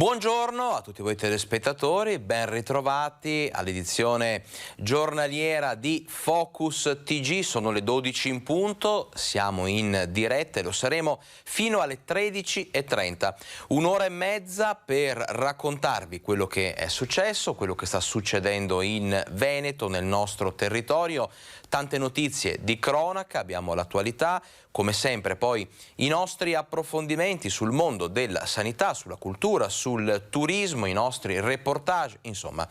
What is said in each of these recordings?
Buongiorno a tutti voi telespettatori, ben ritrovati all'edizione giornaliera di Focus TG. Sono le 12 in punto, siamo in diretta e lo saremo fino alle 13:30. Un'ora e mezza per raccontarvi quello che è successo, quello che sta succedendo in Veneto, nel nostro territorio. Tante notizie di cronaca, abbiamo l'attualità, come sempre poi i nostri approfondimenti sul mondo della sanità, sulla cultura, sul turismo, i nostri reportage, insomma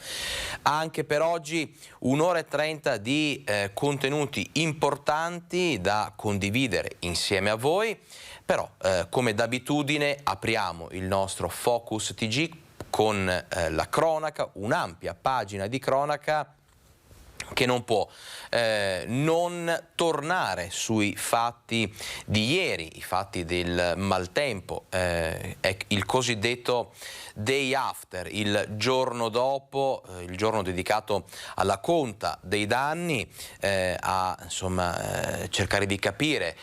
anche per oggi un'ora e 30 di contenuti importanti da condividere insieme a voi, però come d'abitudine apriamo il nostro Focus TG con la cronaca, un'ampia pagina di cronaca che non può non tornare sui fatti di ieri, i fatti del maltempo, è il cosiddetto day after, il giorno dopo, il giorno dedicato alla conta dei danni, a cercare di capire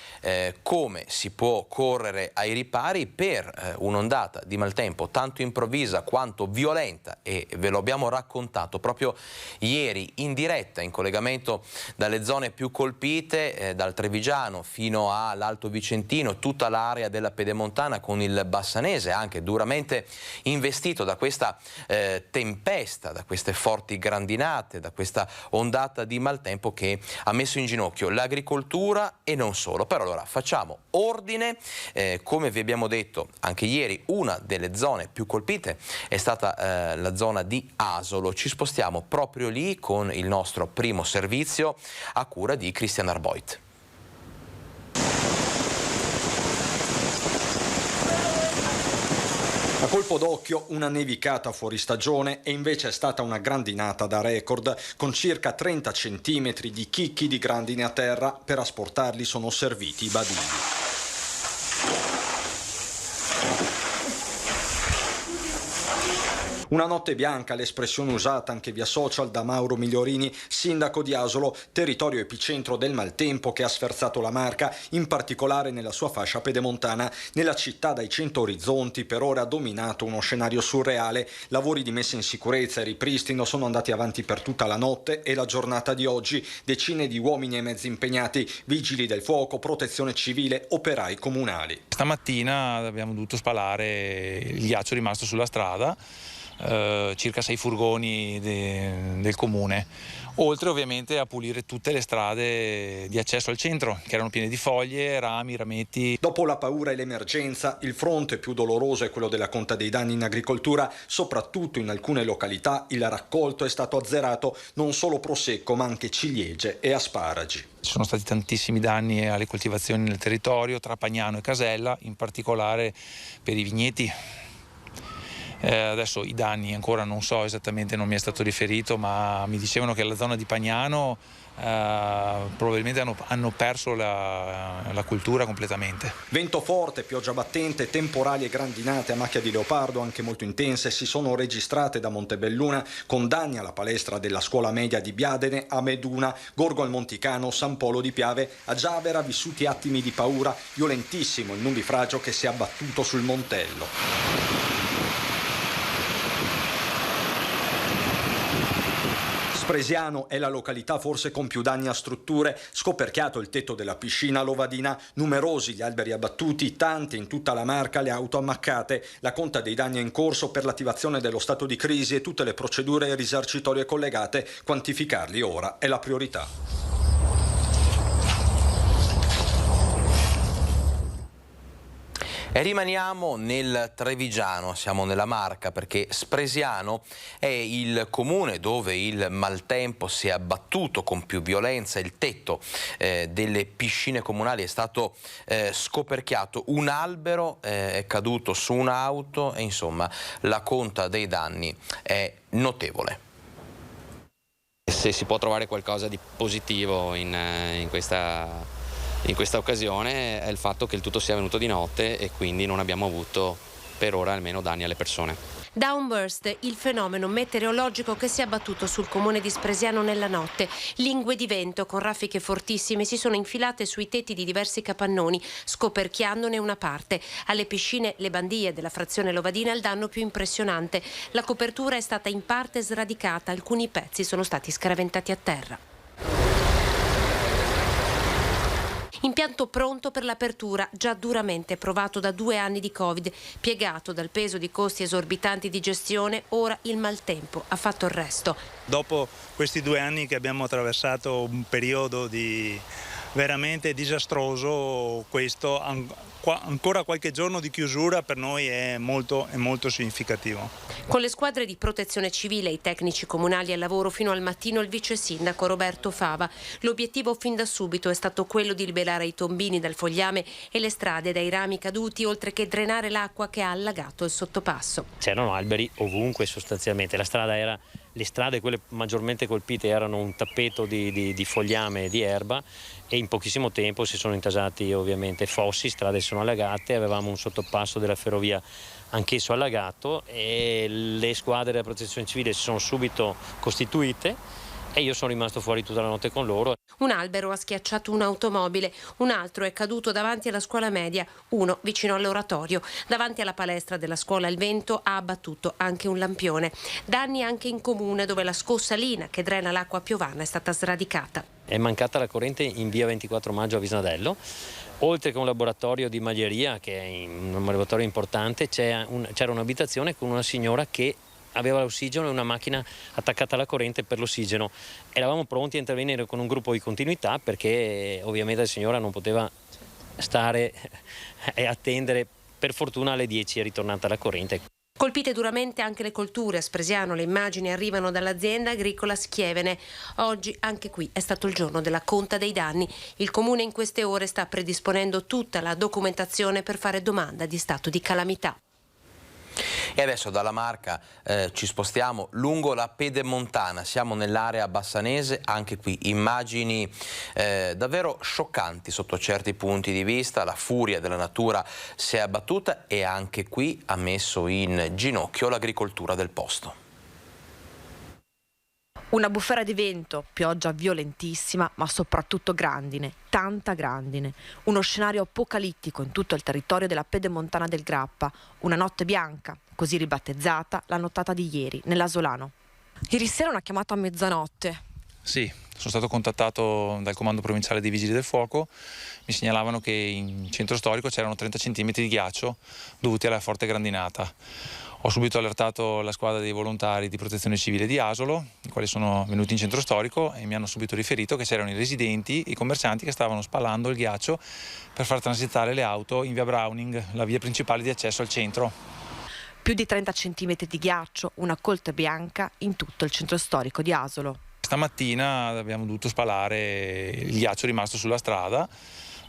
come si può correre ai ripari per un'ondata di maltempo tanto improvvisa quanto violenta, e ve lo abbiamo raccontato proprio ieri in diretta, in collegamento dalle zone più colpite, dal Trevigiano fino all'Alto Vicentino, tutta l'area della Pedemontana con il Bassanese anche duramente investito da questa tempesta, da queste forti grandinate, da questa ondata di maltempo che ha messo in ginocchio l'agricoltura e non solo. Però allora facciamo ordine, come vi abbiamo detto anche ieri, una delle zone più colpite è stata la zona di Asolo. Ci spostiamo proprio lì con il nostro primo servizio a cura di Christian Arboit. A colpo d'occhio una nevicata fuori stagione e invece è stata una grandinata da record, con circa 30 centimetri di chicchi di grandine a terra. Per asportarli sono serviti i badili. Una notte bianca, l'espressione usata anche via social da Mauro Migliorini, sindaco di Asolo, territorio epicentro del maltempo che ha sferzato la Marca, in particolare nella sua fascia pedemontana. Nella città dai 100 orizzonti per ora ha dominato uno scenario surreale. Lavori di messa in sicurezza e ripristino sono andati avanti per tutta la notte e la giornata di oggi. Decine di uomini e mezzi impegnati, vigili del fuoco, protezione civile, operai comunali. Stamattina abbiamo dovuto spalare il ghiaccio rimasto sulla strada, circa 6 furgoni del comune, oltre ovviamente a pulire tutte le strade di accesso al centro che erano piene di foglie, rami, rametti. Dopo la paura e l'emergenza, il fronte più doloroso è quello della conta dei danni in agricoltura. Soprattutto in alcune località il raccolto è stato azzerato, non solo prosecco ma anche ciliegie e asparagi. Ci sono stati tantissimi danni alle coltivazioni nel territorio tra Pagnano e Casella, in particolare per i vigneti. Adesso i danni ancora non so esattamente, non mi è stato riferito, ma mi dicevano che la zona di Pagnano probabilmente hanno perso la cultura completamente. Vento forte, pioggia battente, temporali e grandinate a macchia di leopardo anche molto intense si sono registrate da Montebelluna, con danni alla palestra della scuola media di Biadene, a Meduna, Gorgo al Monticano, San Polo di Piave, a Giavera, vissuti attimi di paura. Violentissimo il nubifragio che si è abbattuto sul Montello. Spresiano è la località forse con più danni a strutture, scoperchiato il tetto della piscina Lovadina, numerosi gli alberi abbattuti, tante in tutta la Marca le auto ammaccate. La conta dei danni è in corso per l'attivazione dello stato di crisi e tutte le procedure risarcitorie collegate. Quantificarli ora è la priorità. E rimaniamo nel Trevigiano, siamo nella Marca, perché Spresiano è il comune dove il maltempo si è abbattuto con più violenza, il tetto delle piscine comunali è stato scoperchiato, un albero è caduto su un'auto e insomma la conta dei danni è notevole. Se si può trovare qualcosa di positivo in questa occasione è il fatto che il tutto sia venuto di notte e quindi non abbiamo avuto per ora almeno danni alle persone. Downburst, il fenomeno meteorologico che si è abbattuto sul comune di Spresiano nella notte. Lingue di vento con raffiche fortissime si sono infilate sui tetti di diversi capannoni, scoperchiandone una parte. Alle piscine Le Bandie della frazione Lovadina il danno più impressionante. La copertura è stata in parte sradicata, alcuni pezzi sono stati scaraventati a terra. Impianto pronto per l'apertura, già duramente provato da 2 anni di Covid, piegato dal peso di costi esorbitanti di gestione, ora il maltempo ha fatto il resto. Dopo questi 2 anni che abbiamo attraversato un periodo veramente disastroso, questo ancora qualche giorno di chiusura per noi è molto significativo. Con le squadre di protezione civile e i tecnici comunali al lavoro fino al mattino, il vice sindaco Roberto Fava. L'obiettivo fin da subito è stato quello di liberare i tombini dal fogliame e le strade dai rami caduti, oltre che drenare l'acqua che ha allagato il sottopasso. C'erano alberi ovunque sostanzialmente, le strade quelle maggiormente colpite erano un tappeto di fogliame e di erba, e in pochissimo tempo si sono intasati ovviamente fossi, strade sono allagate, avevamo un sottopasso della ferrovia anch'esso allagato e le squadre della protezione civile si sono subito costituite e io sono rimasto fuori tutta la notte con loro. Un albero ha schiacciato un'automobile, un altro è caduto davanti alla scuola media, uno vicino all'oratorio. Davanti alla palestra della scuola il vento ha abbattuto anche un lampione. Danni anche in comune, dove la scossalina che drena l'acqua piovana è stata sradicata. È mancata la corrente in via 24 maggio a Visnadello, oltre che un laboratorio di maglieria, che è un laboratorio importante, c'era un'abitazione con una signora che aveva l'ossigeno e una macchina attaccata alla corrente per l'ossigeno. Eravamo pronti a intervenire con un gruppo di continuità perché ovviamente la signora non poteva stare e attendere. Per fortuna alle 10 è ritornata la corrente. Colpite duramente anche le colture a Spresiano, le immagini arrivano dall'azienda agricola Schievene. Oggi anche qui è stato il giorno della conta dei danni. Il comune in queste ore sta predisponendo tutta la documentazione per fare domanda di stato di calamità. E adesso dalla Marca ci spostiamo lungo la Pedemontana, siamo nell'area bassanese, anche qui immagini davvero scioccanti sotto certi punti di vista. La furia della natura si è abbattuta e anche qui ha messo in ginocchio l'agricoltura del posto. Una bufera di vento, pioggia violentissima, ma soprattutto grandine, tanta grandine. Uno scenario apocalittico in tutto il territorio della Pedemontana del Grappa. Una notte bianca, così ribattezzata la nottata di ieri, nell'Asolano. Ieri sera una chiamata a mezzanotte. Sì, sono stato contattato dal comando provinciale dei Vigili del Fuoco. Mi segnalavano che in centro storico c'erano 30 cm di ghiaccio dovuti alla forte grandinata. Ho subito allertato la squadra dei volontari di protezione civile di Asolo, i quali sono venuti in centro storico e mi hanno subito riferito che c'erano i residenti, i commercianti che stavano spalando il ghiaccio per far transitare le auto in via Browning, la via principale di accesso al centro. Più di 30 cm di ghiaccio, una coltre bianca in tutto il centro storico di Asolo. Stamattina abbiamo dovuto spalare il ghiaccio rimasto sulla strada,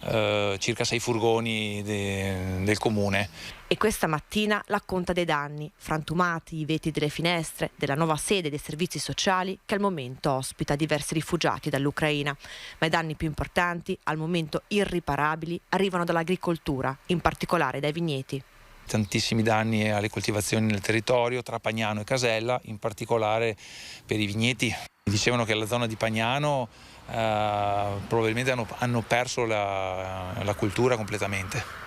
circa 6 furgoni del comune. E questa mattina la conta dei danni, frantumati i vetri delle finestre della nuova sede dei servizi sociali che al momento ospita diversi rifugiati dall'Ucraina. Ma i danni più importanti, al momento irriparabili, arrivano dall'agricoltura, in particolare dai vigneti. Tantissimi danni alle coltivazioni nel territorio tra Pagnano e Casella, in particolare per i vigneti. Dicevano che la zona di Pagnano probabilmente hanno perso la cultura completamente.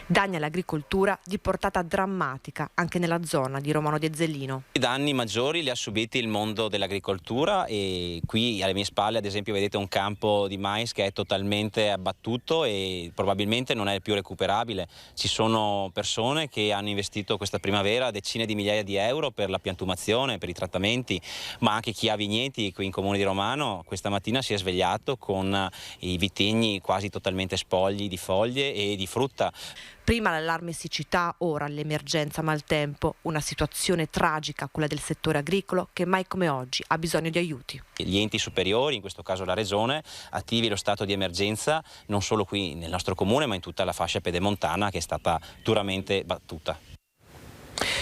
Danni all'agricoltura di portata drammatica anche nella zona di Romano di Ezzellino. I danni maggiori li ha subiti il mondo dell'agricoltura e qui alle mie spalle ad esempio vedete un campo di mais che è totalmente abbattuto e probabilmente non è più recuperabile. Ci sono persone che hanno investito questa primavera decine di migliaia di euro per la piantumazione, per i trattamenti, ma anche chi ha vigneti qui in comune di Romano questa mattina si è svegliato con i vitigni quasi totalmente spogli di foglie e di frutta. Prima l'allarme siccità, ora l'emergenza maltempo, una situazione tragica quella del settore agricolo che mai come oggi ha bisogno di aiuti. Gli enti superiori, in questo caso la Regione, attivi lo stato di emergenza non solo qui nel nostro comune ma in tutta la fascia pedemontana che è stata duramente battuta.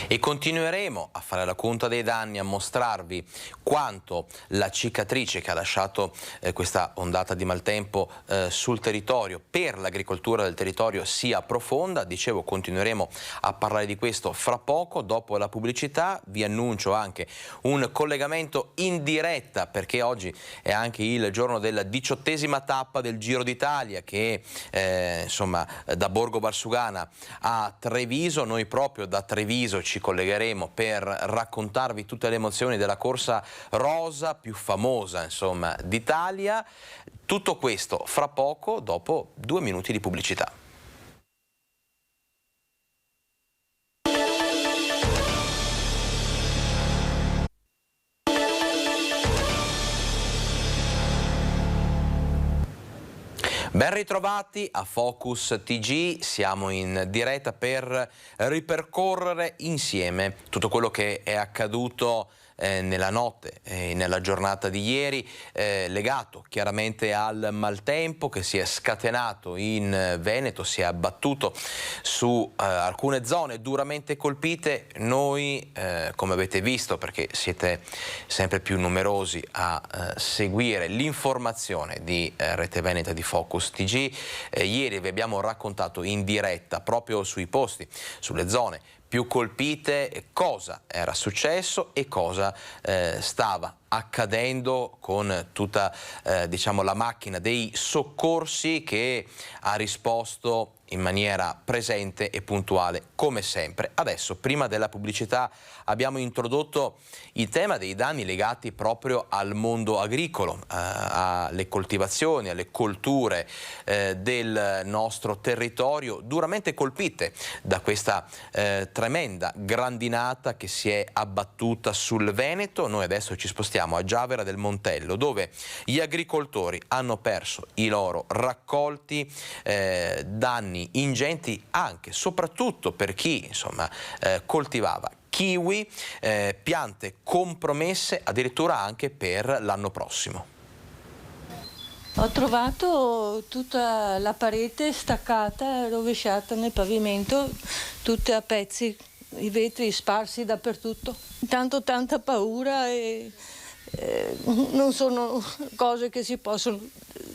E continueremo a fare la conta dei danni, a mostrarvi quanto la cicatrice che ha lasciato questa ondata di maltempo sul territorio, per l'agricoltura del territorio, sia profonda. Dicevo, continueremo a parlare di questo fra poco. Dopo la pubblicità vi annuncio anche un collegamento in diretta, perché oggi è anche il giorno della 18ª tappa del Giro d'Italia, che insomma, da Borgo Valsugana a Treviso. Noi proprio da Treviso ci collegheremo per raccontarvi tutte le emozioni della corsa rosa più famosa, insomma, d'Italia. Tutto questo fra poco, dopo 2 minuti di pubblicità. Ben ritrovati a Focus TG, siamo in diretta per ripercorrere insieme tutto quello che è accaduto nella notte e nella giornata di ieri, legato chiaramente al maltempo che si è scatenato in Veneto, si è abbattuto su alcune zone duramente colpite. Noi, come avete visto, perché siete sempre più numerosi a seguire l'informazione di Rete Veneta di Focus TG, ieri vi abbiamo raccontato in diretta proprio sui posti, sulle zone più colpite, cosa era successo e cosa stava accadendo con tutta diciamo, la macchina dei soccorsi che ha risposto in maniera presente e puntuale come sempre. Adesso, prima della pubblicità, abbiamo introdotto il tema dei danni legati proprio al mondo agricolo, alle coltivazioni, alle colture del nostro territorio, duramente colpite da questa tremenda grandinata che si è abbattuta sul Veneto. Noi adesso ci spostiamo a Giavera del Montello, dove gli agricoltori hanno perso i loro raccolti, danni ingenti anche, soprattutto per chi insomma coltivava kiwi, piante compromesse addirittura anche per l'anno prossimo. Ho trovato tutta la parete staccata, rovesciata nel pavimento, tutte a pezzi, i vetri sparsi dappertutto. Intanto tanta paura e non sono cose che si possono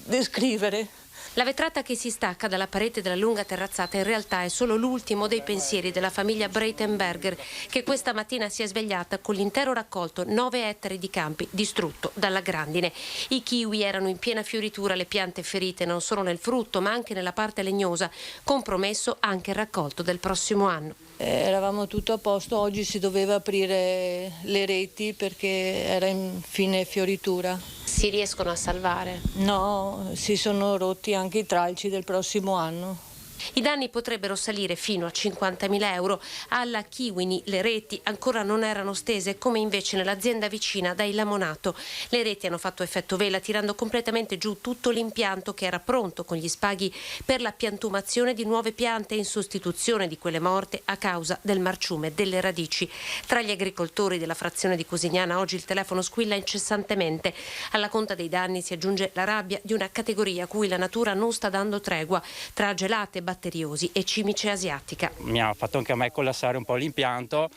descrivere. La vetrata che si stacca dalla parete della lunga terrazzata in realtà è solo l'ultimo dei pensieri della famiglia Breitenberger, che questa mattina si è svegliata con l'intero raccolto, 9 ettari di campi, distrutto dalla grandine. I kiwi erano in piena fioritura, le piante ferite non solo nel frutto ma anche nella parte legnosa, compromesso anche il raccolto del prossimo anno. Eravamo tutto a posto, oggi si doveva aprire le reti perché era in fine fioritura. Si riescono a salvare? No, si sono rotti anche i tralci del prossimo anno. I danni potrebbero salire fino a 50.000 euro. Alla Kiwini le reti ancora non erano stese, come invece nell'azienda vicina da Ilamonato. Le reti hanno fatto effetto vela, tirando completamente giù tutto l'impianto che era pronto con gli spaghi per la piantumazione di nuove piante in sostituzione di quelle morte a causa del marciume delle radici. Tra gli agricoltori della frazione di Cosignana oggi il telefono squilla incessantemente. Alla conta dei danni si aggiunge la rabbia di una categoria a cui la natura non sta dando tregua, tra gelate, batteriosi e cimice asiatica. Mi ha fatto anche a me collassare un po' l'impianto,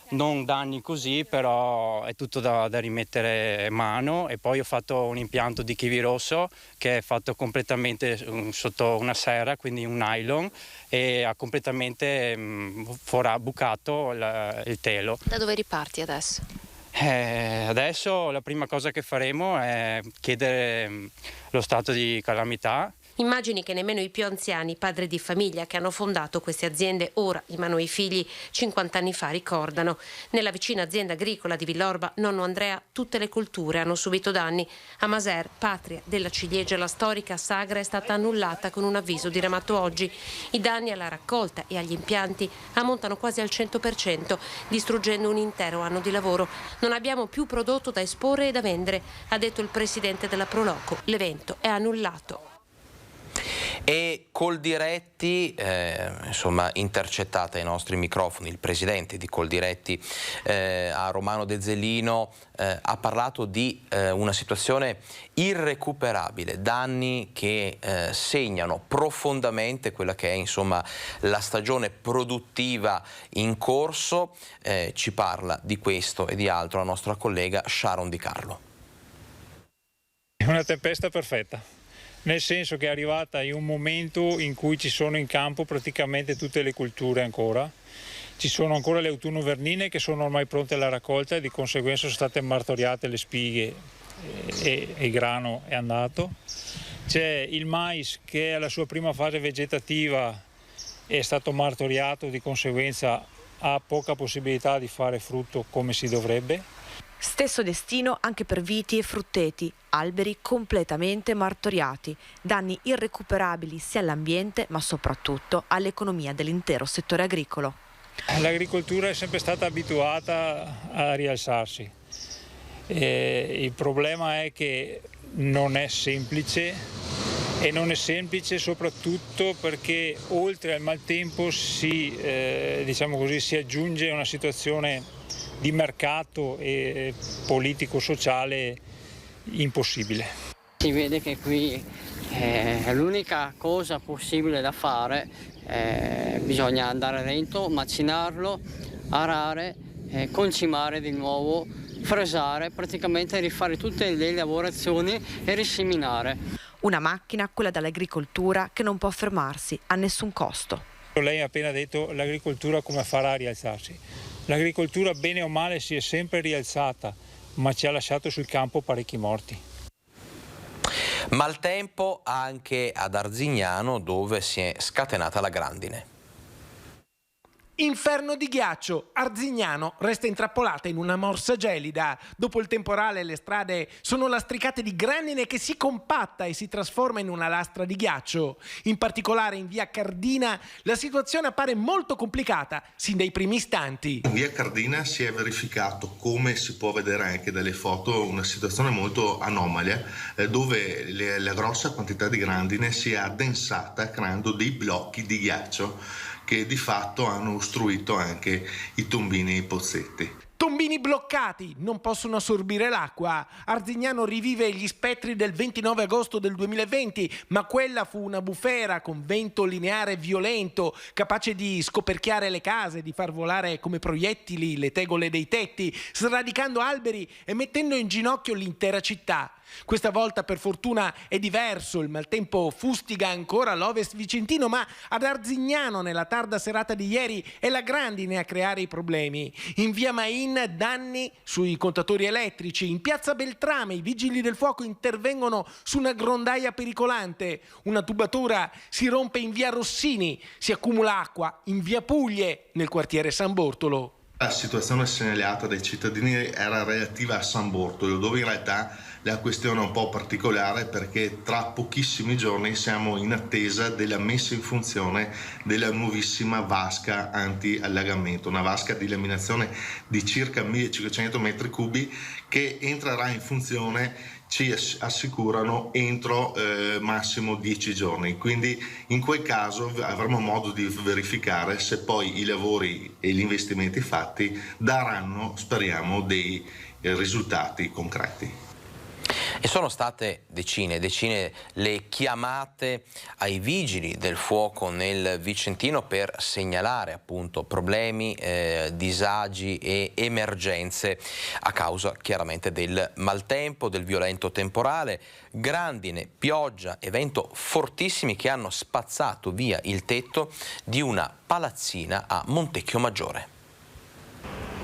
non danni così, però è tutto da rimettere mano. E poi ho fatto un impianto di kiwi rosso che è fatto completamente sotto una serra, quindi un nylon, e ha completamente bucato il telo. Da dove riparti adesso? Adesso la prima cosa che faremo è chiedere lo stato di calamità. Immagini che nemmeno i più anziani, padri di famiglia che hanno fondato queste aziende ora in mano ai figli 50 anni fa ricordano. Nella vicina azienda agricola di Villorba, nonno Andrea, tutte le colture hanno subito danni. A Maser, patria della ciliegia, la storica sagra è stata annullata con un avviso diramato oggi. I danni alla raccolta e agli impianti ammontano quasi al 100%, distruggendo un intero anno di lavoro. Non abbiamo più prodotto da esporre e da vendere, ha detto il presidente della Proloco. L'evento è annullato. E Coldiretti, insomma, intercettata ai nostri microfoni, il presidente di Coldiretti a Romano De Zellino ha parlato di una situazione irrecuperabile, danni che segnano profondamente quella che è, insomma, la stagione produttiva in corso. Ci parla di questo e di altro la nostra collega Sharon Di Carlo. È una tempesta perfetta, nel senso che è arrivata in un momento in cui ci sono in campo praticamente tutte le colture ancora. Ci sono ancora le autunno-vernine che sono ormai pronte alla raccolta e di conseguenza sono state martoriate le spighe e il grano è andato. C'è il mais che è alla sua prima fase vegetativa, è stato martoriato, di conseguenza ha poca possibilità di fare frutto come si dovrebbe. Stesso destino anche per viti e frutteti, alberi completamente martoriati, danni irrecuperabili sia all'ambiente ma soprattutto all'economia dell'intero settore agricolo. L'agricoltura è sempre stata abituata a rialzarsi. Il problema è che non è semplice, e non è semplice soprattutto perché oltre al maltempo si aggiunge una situazione di mercato e politico-sociale impossibile. Si vede che qui l'unica cosa possibile da fare, bisogna andare lento, macinarlo, arare, concimare di nuovo, fresare, praticamente rifare tutte le lavorazioni e riseminare. Una macchina, quella dall'agricoltura, che non può fermarsi a nessun costo. Lei ha appena detto l'agricoltura come farà a rialzarsi. L'agricoltura, bene o male, si è sempre rialzata, ma ci ha lasciato sul campo parecchi morti. Maltempo anche ad Arzignano, dove si è scatenata la grandine. Inferno di ghiaccio, Arzignano resta intrappolata in una morsa gelida. Dopo il temporale le strade sono lastricate di grandine che si compatta e si trasforma in una lastra di ghiaccio. In particolare in via Cardina la situazione appare molto complicata sin dai primi istanti. In via Cardina si è verificato, come si può vedere anche dalle foto, una situazione molto anomalia dove la grossa quantità di grandine si è addensata creando dei blocchi di ghiaccio che di fatto hanno ostruito anche i tombini e i pozzetti. Tombini bloccati, non possono assorbire l'acqua. Arzignano rivive gli spettri del 29 agosto del 2020, ma quella fu una bufera con vento lineare violento, capace di scoperchiare le case, di far volare come proiettili le tegole dei tetti, sradicando alberi e mettendo in ginocchio l'intera città. Questa volta per fortuna è diverso, il maltempo fustiga ancora l'Ovest vicentino, ma ad Arzignano nella tarda serata di ieri è la grandine a creare i problemi. In via Main danni sui contatori elettrici, in piazza Beltrame i vigili del fuoco intervengono su una grondaia pericolante, una tubatura si rompe in via Rossini, si accumula acqua in via Puglie nel quartiere San Bortolo. La situazione segnalata dai cittadini era relativa a San Bortolo, dove in realtà la questione è un po' particolare perché tra pochissimi giorni siamo in attesa della messa in funzione della nuovissima vasca anti-allagamento, una vasca di laminazione di circa 1500 metri cubi che entrerà in funzione, ci assicurano, entro massimo 10 giorni. Quindi in quel caso avremo modo di verificare se poi i lavori e gli investimenti fatti daranno, speriamo, dei risultati concreti. E sono state decine le chiamate ai vigili del fuoco nel Vicentino per segnalare appunto problemi, disagi e emergenze a causa chiaramente del maltempo, del violento temporale, grandine, pioggia e vento fortissimi che hanno spazzato via il tetto di una palazzina a Montecchio Maggiore.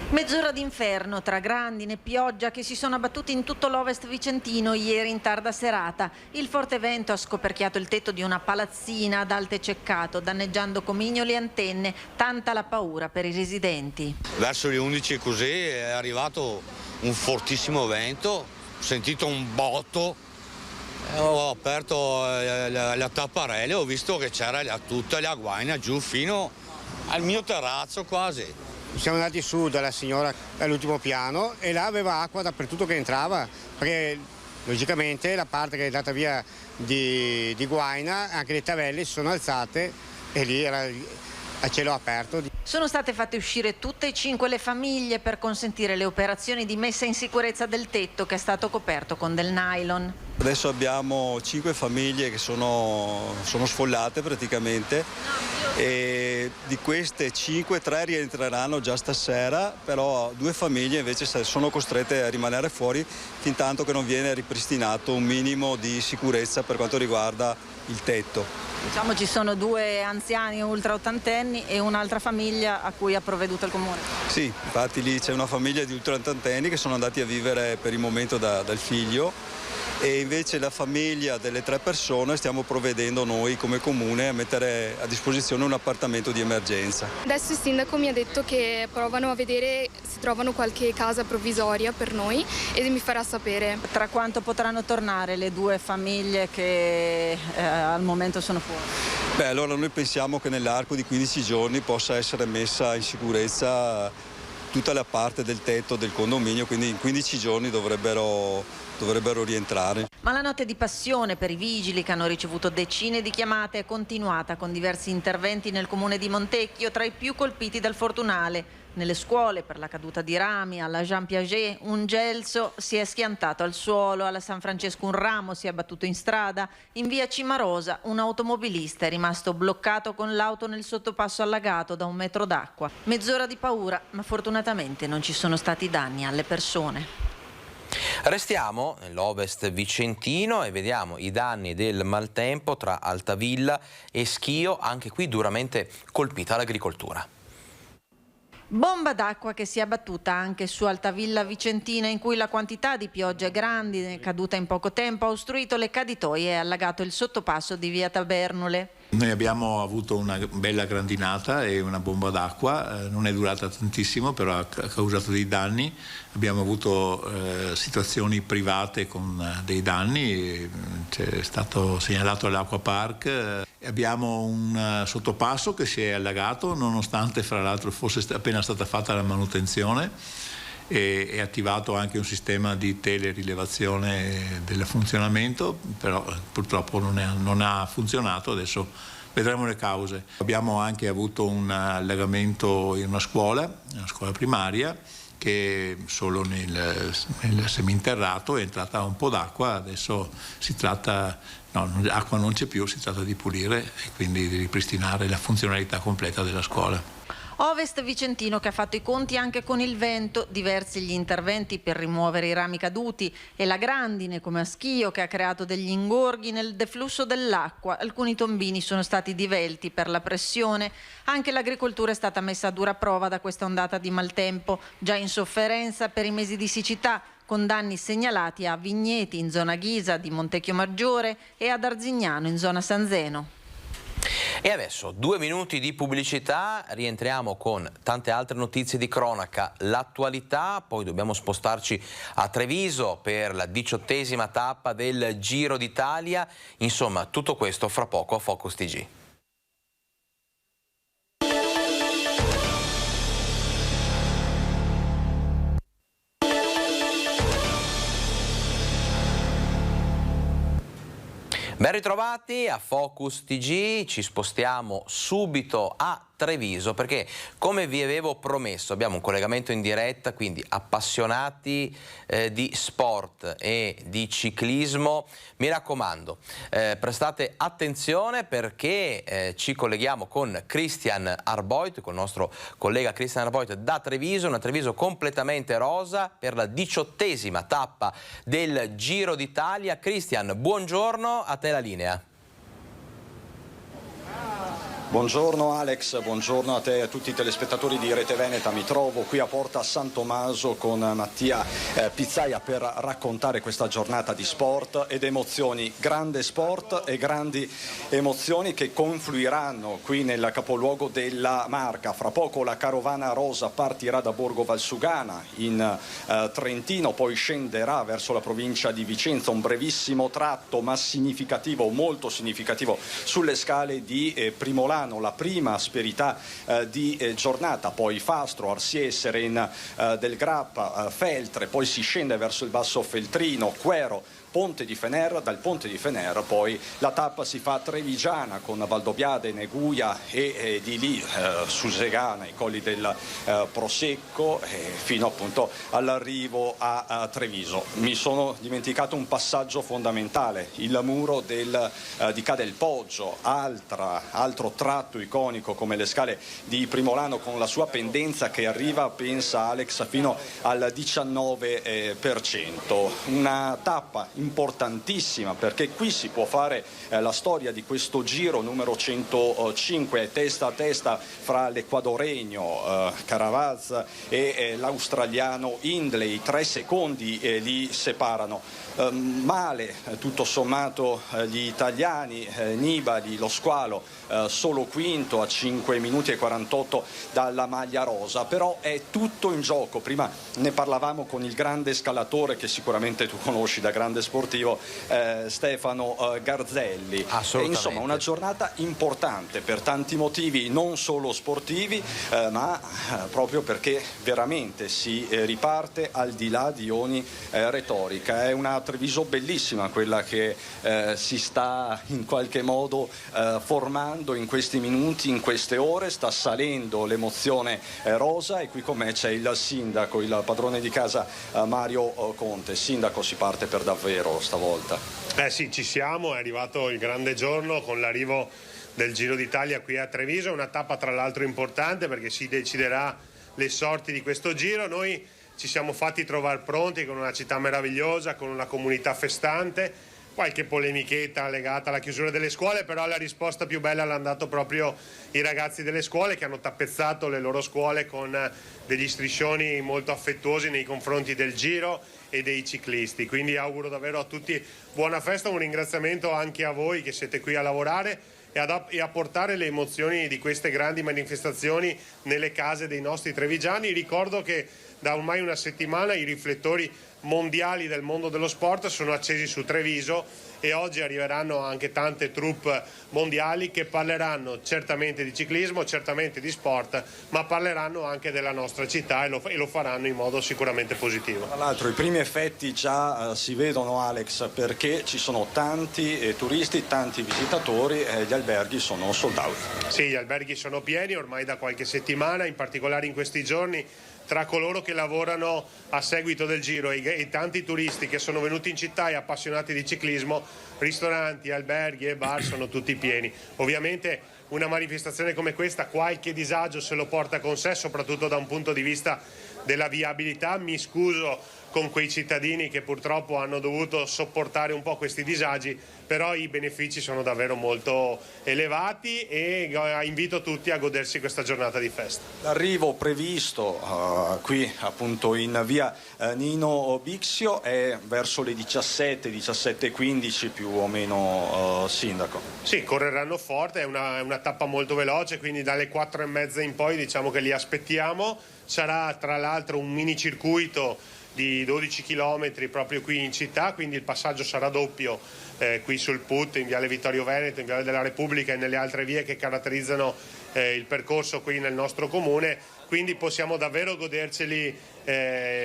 Mezz'ora d'inferno tra grandine e pioggia che si sono abbattuti in tutto l'Ovest vicentino ieri in tarda serata. Il forte vento ha scoperchiato il tetto di una palazzina ad Alte Ceccato, danneggiando comignoli e antenne, tanta la paura per i residenti. Verso le 11 così è arrivato un fortissimo vento, ho sentito un botto, ho aperto la tapparella e ho visto che c'era tutta la guaina giù fino al mio terrazzo quasi. Siamo andati su dalla signora all'ultimo piano e là aveva acqua dappertutto che entrava, perché Logicamente la parte che è andata via di Guaina, anche le tavelle si sono alzate e lì era a cielo aperto. Sono state fatte uscire tutte e 5 le famiglie per consentire le operazioni di messa in sicurezza del tetto, che è stato coperto con del nylon. Adesso abbiamo 5 famiglie che sono sfollate praticamente, e di queste 5, 3 rientreranno già stasera, però 2 famiglie invece sono costrette a rimanere fuori fin tanto che non viene ripristinato un minimo di sicurezza per quanto riguarda il tetto. Diciamo ci sono 2 anziani ultra ottantenni e un'altra famiglia a cui ha provveduto il comune. Sì, infatti lì c'è una famiglia di ultra ottantenni che sono andati a vivere per il momento dal figlio, e invece la famiglia delle 3 persone stiamo provvedendo noi come comune a mettere a disposizione un appartamento di emergenza. Adesso il sindaco mi ha detto che provano a vedere se trovano qualche casa provvisoria per noi e mi farà sapere. Tra quanto potranno tornare le 2 famiglie che al momento sono fuori? Beh, allora noi pensiamo che nell'arco di 15 giorni possa essere messa in sicurezza tutta la parte del tetto del condominio, quindi in 15 giorni dovrebbero rientrare. Ma la notte di passione per i vigili, che hanno ricevuto decine di chiamate, è continuata con diversi interventi nel comune di Montecchio, tra i più colpiti dal fortunale. Nelle scuole, per la caduta di rami, alla Jean Piaget un gelso si è schiantato al suolo, alla San Francesco un ramo si è abbattuto in strada, in via Cimarosa un automobilista è rimasto bloccato con l'auto nel sottopasso allagato da 1 metro d'acqua. Mezz'ora di paura, ma fortunatamente non ci sono stati danni alle persone. Restiamo nell'Ovest vicentino e vediamo i danni del maltempo tra Altavilla e Schio, anche qui duramente colpita l'agricoltura. Bomba d'acqua che si è abbattuta anche su Altavilla Vicentina, in cui la quantità di pioggia grandi caduta in poco tempo ha ostruito le caditoie e allagato il sottopasso di via Tabernule. Noi abbiamo avuto una bella grandinata e una bomba d'acqua, non è durata tantissimo, però ha causato dei danni. Abbiamo avuto situazioni private con dei danni, c'è stato segnalato all'Acqua Park. Abbiamo un sottopasso che si è allagato, nonostante fra l'altro fosse appena stata fatta la manutenzione, e è attivato anche un sistema di telerilevazione del funzionamento, però purtroppo non ha funzionato. Adesso vedremo le cause. Abbiamo anche avuto un allagamento in una scuola primaria, che solo nel seminterrato è entrata un po' d'acqua. Adesso si tratta, acqua non c'è più, si tratta di pulire e quindi di ripristinare la funzionalità completa della scuola. Ovest vicentino che ha fatto i conti anche con il vento, diversi gli interventi per rimuovere i rami caduti, e la grandine come a Schio che ha creato degli ingorghi nel deflusso dell'acqua. Alcuni tombini sono stati divelti per la pressione. Anche l'agricoltura è stata messa a dura prova da questa ondata di maltempo, già in sofferenza per i mesi di siccità, con danni segnalati a Vigneti in zona Ghisa di Montecchio Maggiore e ad Arzignano in zona San Zeno. E adesso 2 minuti di pubblicità, rientriamo con tante altre notizie di cronaca, l'attualità, poi dobbiamo spostarci a Treviso per la 18ª tappa del Giro d'Italia. Insomma, tutto questo fra poco a Focus TG. Ben ritrovati a Focus TG, ci spostiamo subito a Treviso perché, come vi avevo promesso, abbiamo un collegamento in diretta, quindi appassionati di sport e di ciclismo, mi raccomando, prestate attenzione perché ci colleghiamo con Christian Arboit, con il nostro collega Christian Arboit da Treviso, una Treviso completamente rosa per la 18ª tappa del Giro d'Italia. Christian, buongiorno, a te la linea. Buongiorno Alex, buongiorno a te e a tutti i telespettatori di Rete Veneta. Mi trovo qui a Porta San Tommaso con Mattia Pizzaia per raccontare questa giornata di sport ed emozioni. Grande sport e grandi emozioni che confluiranno qui nel capoluogo della Marca. Fra poco la carovana rosa partirà da Borgo Valsugana in Trentino, poi scenderà verso la provincia di Vicenza, un brevissimo tratto ma significativo, molto significativo, sulle scale di Primolano, Milano, la prima asperità di giornata, poi Fastro, Arsier, Serena del Grappa, Feltre, poi si scende verso il Basso Feltrino, Quero, Ponte di Fener, dal Ponte di Fener poi la tappa si fa trevigiana con Valdobbiade, Neguia e di lì Susegana, i colli del Prosecco fino appunto all'arrivo a Treviso. Mi sono dimenticato un passaggio fondamentale, il muro di Cadel Poggio, altro tratto iconico come le scale di Primolano con la sua pendenza che arriva, pensa Alex, fino al 19%. Una tappa importantissima perché qui si può fare la storia di questo giro numero 105 testa a testa fra l'equadoregno Caravaz e l'australiano Hindley, 3 secondi li separano. Male tutto sommato gli italiani, Nibali, lo squalo solo quinto a 5 minuti e 48 dalla maglia rosa, però è tutto in gioco. Prima ne parlavamo con il grande scalatore che sicuramente tu conosci da grande sportivo, Stefano Garzelli. Insomma, una giornata importante per tanti motivi, non solo sportivi, ma proprio perché veramente si riparte al di là di ogni retorica. È una Treviso bellissima quella che si sta in qualche modo formando in questi minuti, in queste ore, sta salendo l'emozione rosa e qui con me c'è il sindaco, il padrone di casa Mario Conte. Sindaco, si parte per davvero stavolta? Sì, ci siamo, è arrivato il grande giorno con l'arrivo del Giro d'Italia qui a Treviso, una tappa tra l'altro importante perché si deciderà le sorti di questo giro. Noi ci siamo fatti trovare pronti con una città meravigliosa, con una comunità festante, qualche polemichetta legata alla chiusura delle scuole, però la risposta più bella l'hanno dato proprio i ragazzi delle scuole che hanno tappezzato le loro scuole con degli striscioni molto affettuosi nei confronti del Giro e dei ciclisti. Quindi auguro davvero a tutti buona festa, un ringraziamento anche a voi che siete qui a lavorare e a portare le emozioni di queste grandi manifestazioni nelle case dei nostri trevigiani. Ricordo che da ormai una settimana i riflettori mondiali del mondo dello sport sono accesi su Treviso e oggi arriveranno anche tante troupe mondiali che parleranno certamente di ciclismo, certamente di sport, ma parleranno anche della nostra città e lo faranno in modo sicuramente positivo. Tra l'altro i primi effetti già si vedono, Alex, perché ci sono tanti turisti, tanti visitatori e gli alberghi sono sold out. Sì, gli alberghi sono pieni ormai da qualche settimana, in particolare in questi giorni. Tra coloro che lavorano a seguito del Giro e tanti turisti che sono venuti in città e appassionati di ciclismo, ristoranti, alberghi e bar sono tutti pieni. Ovviamente una manifestazione come questa qualche disagio se lo porta con sé, soprattutto da un punto di vista della viabilità. Mi scuso con quei cittadini che purtroppo hanno dovuto sopportare un po' questi disagi, però i benefici sono davvero molto elevati e invito tutti a godersi questa giornata di festa. L'arrivo previsto qui appunto in via Nino Bixio è verso le 17:15 più o meno, sindaco. Sì, correranno forte, è una tappa molto veloce, quindi dalle 4:30 in poi diciamo che li aspettiamo. Sarà tra l'altro un mini circuito di 12 km proprio qui in città, quindi il passaggio sarà doppio qui sul PUT, in Viale Vittorio Veneto, in Viale della Repubblica e nelle altre vie che caratterizzano il percorso qui nel nostro comune, quindi possiamo davvero goderceli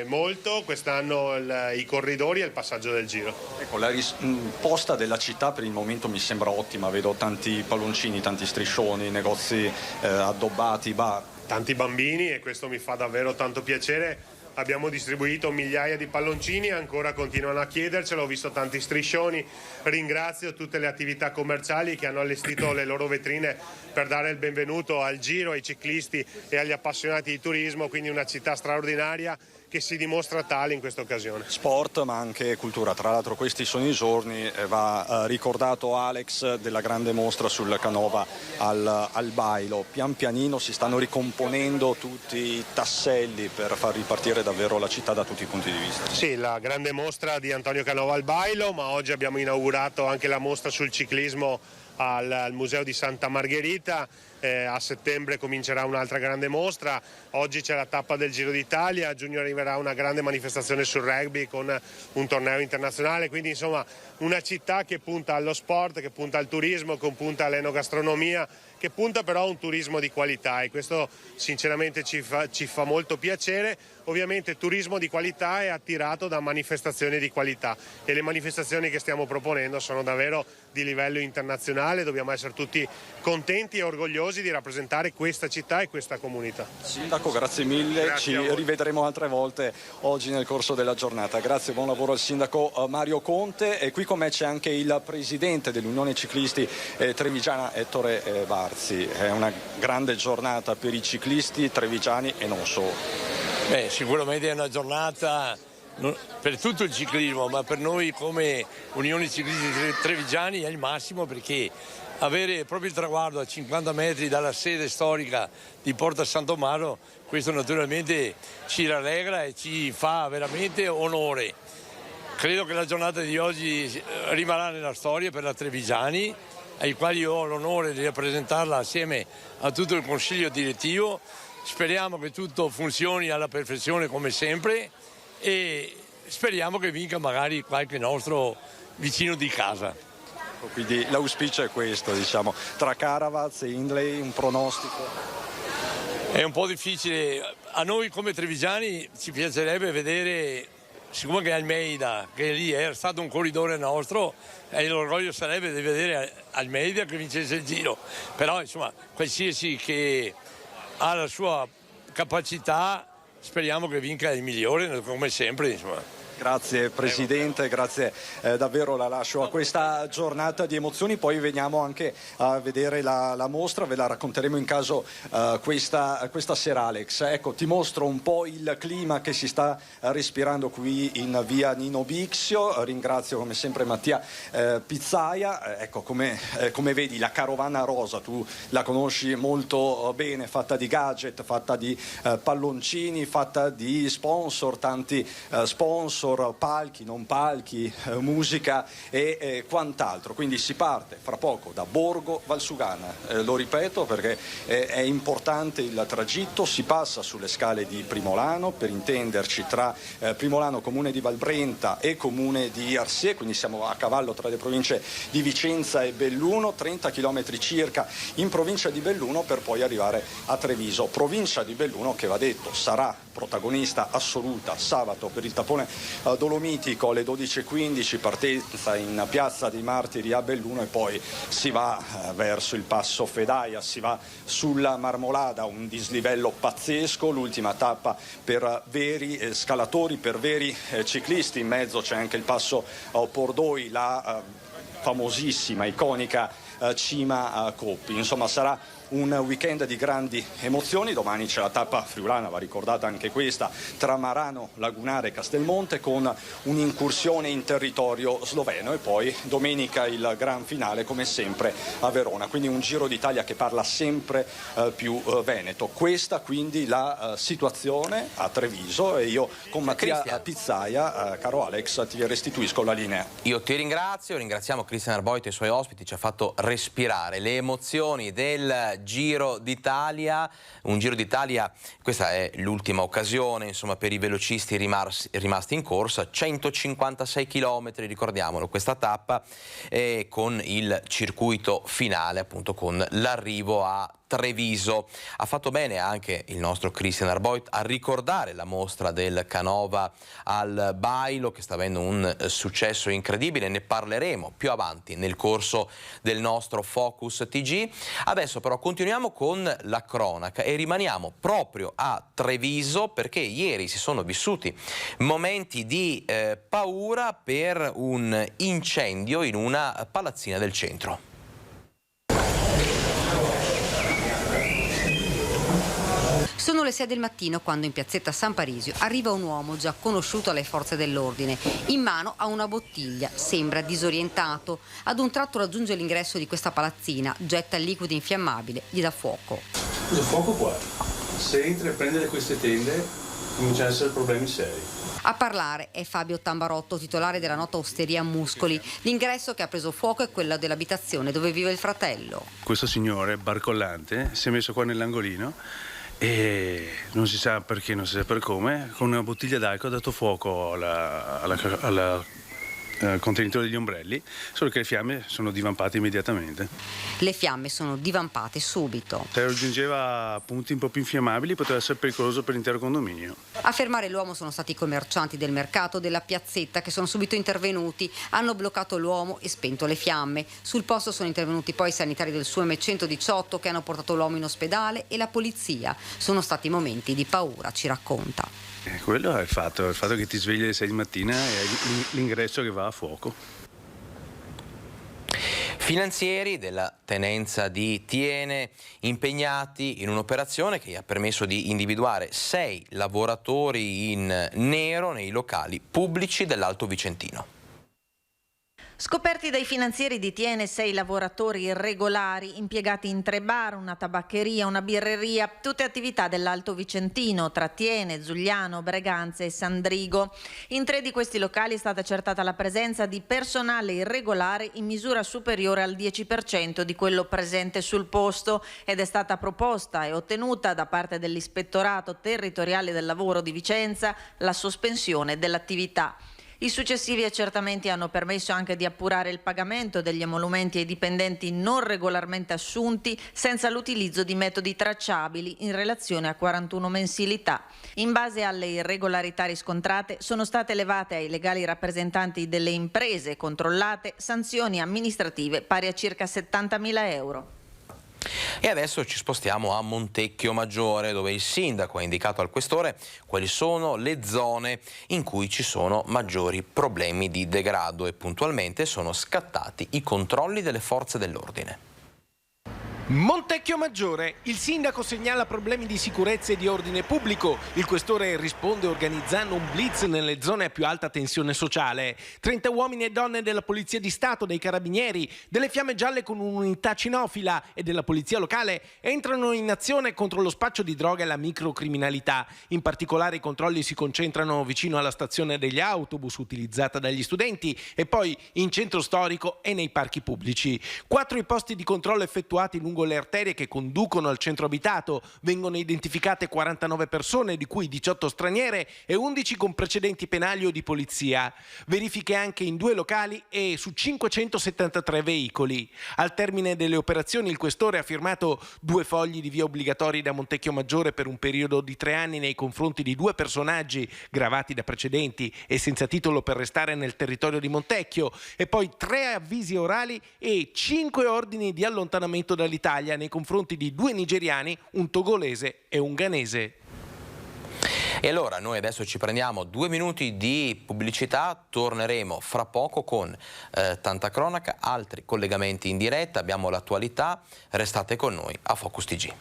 molto quest'anno i corridori e il passaggio del Giro. Ecco, la risposta della città per il momento mi sembra ottima, vedo tanti palloncini, tanti striscioni, negozi addobbati, bar. Tanti bambini e questo mi fa davvero tanto piacere. Abbiamo distribuito migliaia di palloncini, ancora continuano a chiedercelo, ho visto tanti striscioni. Ringrazio tutte le attività commerciali che hanno allestito le loro vetrine per dare il benvenuto al Giro, ai ciclisti e agli appassionati di turismo, quindi una città straordinaria che si dimostra tale in questa occasione. Sport ma anche cultura, tra l'altro questi sono i giorni, va ricordato Alex, della grande mostra sul Canova al Bailo. Pian pianino si stanno ricomponendo tutti i tasselli per far ripartire davvero la città da tutti i punti di vista. Sì, la grande mostra di Antonio Canova al Bailo, ma oggi abbiamo inaugurato anche la mostra sul ciclismo al Museo di Santa Margherita. A settembre comincerà un'altra grande mostra, oggi c'è la tappa del Giro d'Italia, a giugno arriverà una grande manifestazione sul rugby con un torneo internazionale, quindi insomma una città che punta allo sport, che punta al turismo, che punta all'enogastronomia, che punta però a un turismo di qualità, e questo sinceramente ci fa molto piacere. Ovviamente turismo di qualità è attirato da manifestazioni di qualità, e le manifestazioni che stiamo proponendo sono davvero di livello internazionale. Dobbiamo essere tutti contenti e orgogliosi di rappresentare questa città e questa comunità. Sindaco, grazie mille, Grazie ci rivedremo altre volte oggi nel corso della giornata. Grazie, buon lavoro al sindaco Mario Conte. E qui con me c'è anche il presidente dell'Unione Ciclisti Trevigiana, Ettore Barzi. È una grande giornata per i ciclisti trevigiani e non solo. Sicuramente è una giornata per tutto il ciclismo, ma per noi come Unione Ciclisti Trevigiani è il massimo, perché avere proprio il traguardo a 50 metri dalla sede storica di Porta Santomaro, questo naturalmente ci rallegra e ci fa veramente onore. Credo che la giornata di oggi rimarrà nella storia per la Trevigiani, ai quali io ho l'onore di rappresentarla assieme a tutto il consiglio direttivo. Speriamo che tutto funzioni alla perfezione come sempre, e speriamo che vinca magari qualche nostro vicino di casa. Quindi l'auspicio è questo, diciamo, tra Caravaz e Hindley, un pronostico? È un po' difficile, a noi come trevigiani ci piacerebbe vedere, siccome che Almeida, che lì è stato un corridore nostro, e l'orgoglio sarebbe di vedere Almeida che vincesse il Giro, però insomma qualsiasi che ha la sua capacità, speriamo che vinca il migliore come sempre, insomma. Grazie Presidente, grazie davvero, la lascio a questa giornata di emozioni. Poi veniamo anche a vedere la mostra, ve la racconteremo in caso questa sera, Alex. Ecco, ti mostro un po' il clima che si sta respirando qui in via Nino Bixio. Ringrazio come sempre Mattia Pizzaia. Ecco, come vedi la carovana rosa, tu la conosci molto bene, fatta di gadget, fatta di palloncini, fatta di sponsor, tanti sponsor, palchi, non palchi, musica e quant'altro. Quindi si parte fra poco da Borgo Valsugana, lo ripeto perché è importante il tragitto, si passa sulle scale di Primolano, per intenderci tra Primolano, comune di Valbrenta, e comune di Arsiè, quindi siamo a cavallo tra le province di Vicenza e Belluno, 30 km circa in provincia di Belluno, per poi arrivare a Treviso. Provincia di Belluno che, va detto, sarà protagonista assoluta sabato per il tapone dolomitico alle 12:15, partenza in Piazza dei Martiri a Belluno, e poi si va verso il Passo Fedaia, si va sulla Marmolada, un dislivello pazzesco, l'ultima tappa per veri scalatori, per veri ciclisti. In mezzo c'è anche il Passo Pordoi, la famosissima, iconica cima Coppi. Insomma, sarà un weekend di grandi emozioni. Domani c'è la tappa friulana, va ricordata anche questa, tra Marano, Lagunare e Castelmonte, con un'incursione in territorio sloveno, e poi domenica il gran finale come sempre a Verona. Quindi un Giro d'Italia che parla sempre più veneto. Questa quindi la situazione a Treviso, e io con Mattia Pizzaia, caro Alex, ti restituisco la linea. Io ti ringraziamo Cristian Arboit e i suoi ospiti, ci ha fatto respirare le emozioni del Giro d'Italia. Un Giro d'Italia, questa è l'ultima occasione insomma per i velocisti rimasti in corsa, 156 km, ricordiamolo, questa tappa, con il circuito finale, appunto con l'arrivo a Treviso. Ha fatto bene anche il nostro Cristian Arboit a ricordare la mostra del Canova al Bailo, che sta avendo un successo incredibile. Ne parleremo più avanti nel corso del nostro Focus TG. Adesso però continuiamo con la cronaca e rimaniamo proprio a Treviso, perché ieri si sono vissuti momenti di paura per un incendio in una palazzina del centro. Sono le 6 del mattino quando in piazzetta San Parisio arriva un uomo già conosciuto alle forze dell'ordine. In mano ha una bottiglia, sembra disorientato. Ad un tratto raggiunge l'ingresso di questa palazzina, getta il liquido infiammabile, gli dà fuoco. Scusa, fuoco qua. Se entri a prendere queste tende cominciano ad essere problemi seri. A parlare è Fabio Tambarotto, titolare della nota osteria Muscoli. L'ingresso che ha preso fuoco è quello dell'abitazione dove vive il fratello. Questo signore barcollante si è messo qua nell'angolino e non si sa perché, non si sa per come, con una bottiglia d'acqua ha dato fuoco alla contenitore degli ombrelli, solo che le fiamme sono divampate immediatamente. Le fiamme sono divampate subito. Se raggiungeva punti un po' più infiammabili poteva essere pericoloso per l'intero condominio. A fermare l'uomo sono stati i commercianti del mercato della piazzetta che sono subito intervenuti, hanno bloccato l'uomo e spento le fiamme. Sul posto sono intervenuti poi i sanitari del SUEM 118 che hanno portato l'uomo in ospedale e la polizia. Sono stati momenti di paura, ci racconta. Quello è il fatto che ti svegli alle 6 di mattina e hai l'ingresso che va a fuoco. Finanzieri della tenenza di Thiene impegnati in un'operazione che gli ha permesso di individuare 6 lavoratori in nero nei locali pubblici dell'Alto Vicentino. Scoperti dai finanzieri di Thiene 6 lavoratori irregolari impiegati in 3 bar, una tabaccheria, una birreria, tutte attività dell'Alto Vicentino, tra Thiene, Zugliano, Breganze e Sandrigo. In 3 di questi locali è stata accertata la presenza di personale irregolare in misura superiore al 10% di quello presente sul posto ed è stata proposta e ottenuta da parte dell'Ispettorato Territoriale del Lavoro di Vicenza la sospensione dell'attività. I successivi accertamenti hanno permesso anche di appurare il pagamento degli emolumenti ai dipendenti non regolarmente assunti senza l'utilizzo di metodi tracciabili in relazione a 41 mensilità. In base alle irregolarità riscontrate sono state elevate ai legali rappresentanti delle imprese controllate sanzioni amministrative pari a circa 70.000 euro. E adesso ci spostiamo a Montecchio Maggiore, dove il sindaco ha indicato al questore quali sono le zone in cui ci sono maggiori problemi di degrado e puntualmente sono scattati i controlli delle forze dell'ordine. Montecchio Maggiore, il sindaco segnala problemi di sicurezza e di ordine pubblico. Il questore risponde organizzando un blitz nelle zone a più alta tensione sociale. 30 uomini e donne della Polizia di Stato, dei Carabinieri, delle Fiamme Gialle con un'unità cinofila e della Polizia Locale entrano in azione contro lo spaccio di droga e la microcriminalità. In particolare i controlli si concentrano vicino alla stazione degli autobus utilizzata dagli studenti e poi in centro storico e nei parchi pubblici. 4 i posti di controllo effettuati lungo le arterie che conducono al centro abitato. Vengono identificate 49 persone, di cui 18 straniere e 11 con precedenti penali o di polizia. Verifiche anche in 2 locali e su 573 veicoli. Al termine delle operazioni il questore ha firmato 2 fogli di via obbligatori da Montecchio Maggiore per un periodo di 3 anni nei confronti di 2 personaggi gravati da precedenti e senza titolo per restare nel territorio di Montecchio e poi 3 avvisi orali e 5 ordini di allontanamento dall'Italia nei confronti di 2 nigeriani, un togolese e un ghanese. E allora noi adesso ci prendiamo 2 minuti di pubblicità, torneremo fra poco con tanta cronaca, altri collegamenti in diretta, abbiamo l'attualità, restate con noi a Focus TG.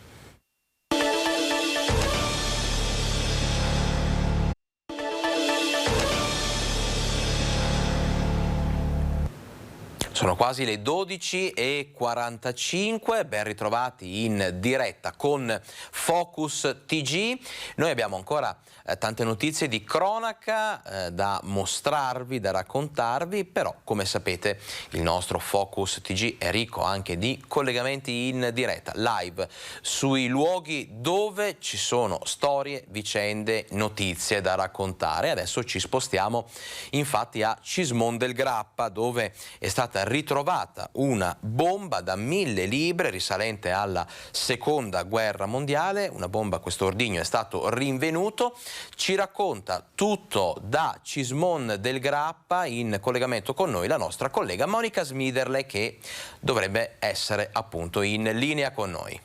Sono quasi le 12:45, ben ritrovati in diretta con Focus TG. Noi abbiamo ancora tante notizie di cronaca da mostrarvi, da raccontarvi, però come sapete il nostro Focus TG è ricco anche di collegamenti in diretta, live, sui luoghi dove ci sono storie, vicende, notizie da raccontare. Adesso ci spostiamo infatti a Cismon del Grappa, dove è stata ritrovata una bomba da 1000 libbre risalente alla Seconda Guerra Mondiale, una bomba, questo ordigno è stato rinvenuto. Ci racconta tutto da Cismon del Grappa, in collegamento con noi la nostra collega Monica Smiderle, che dovrebbe essere appunto in linea con noi.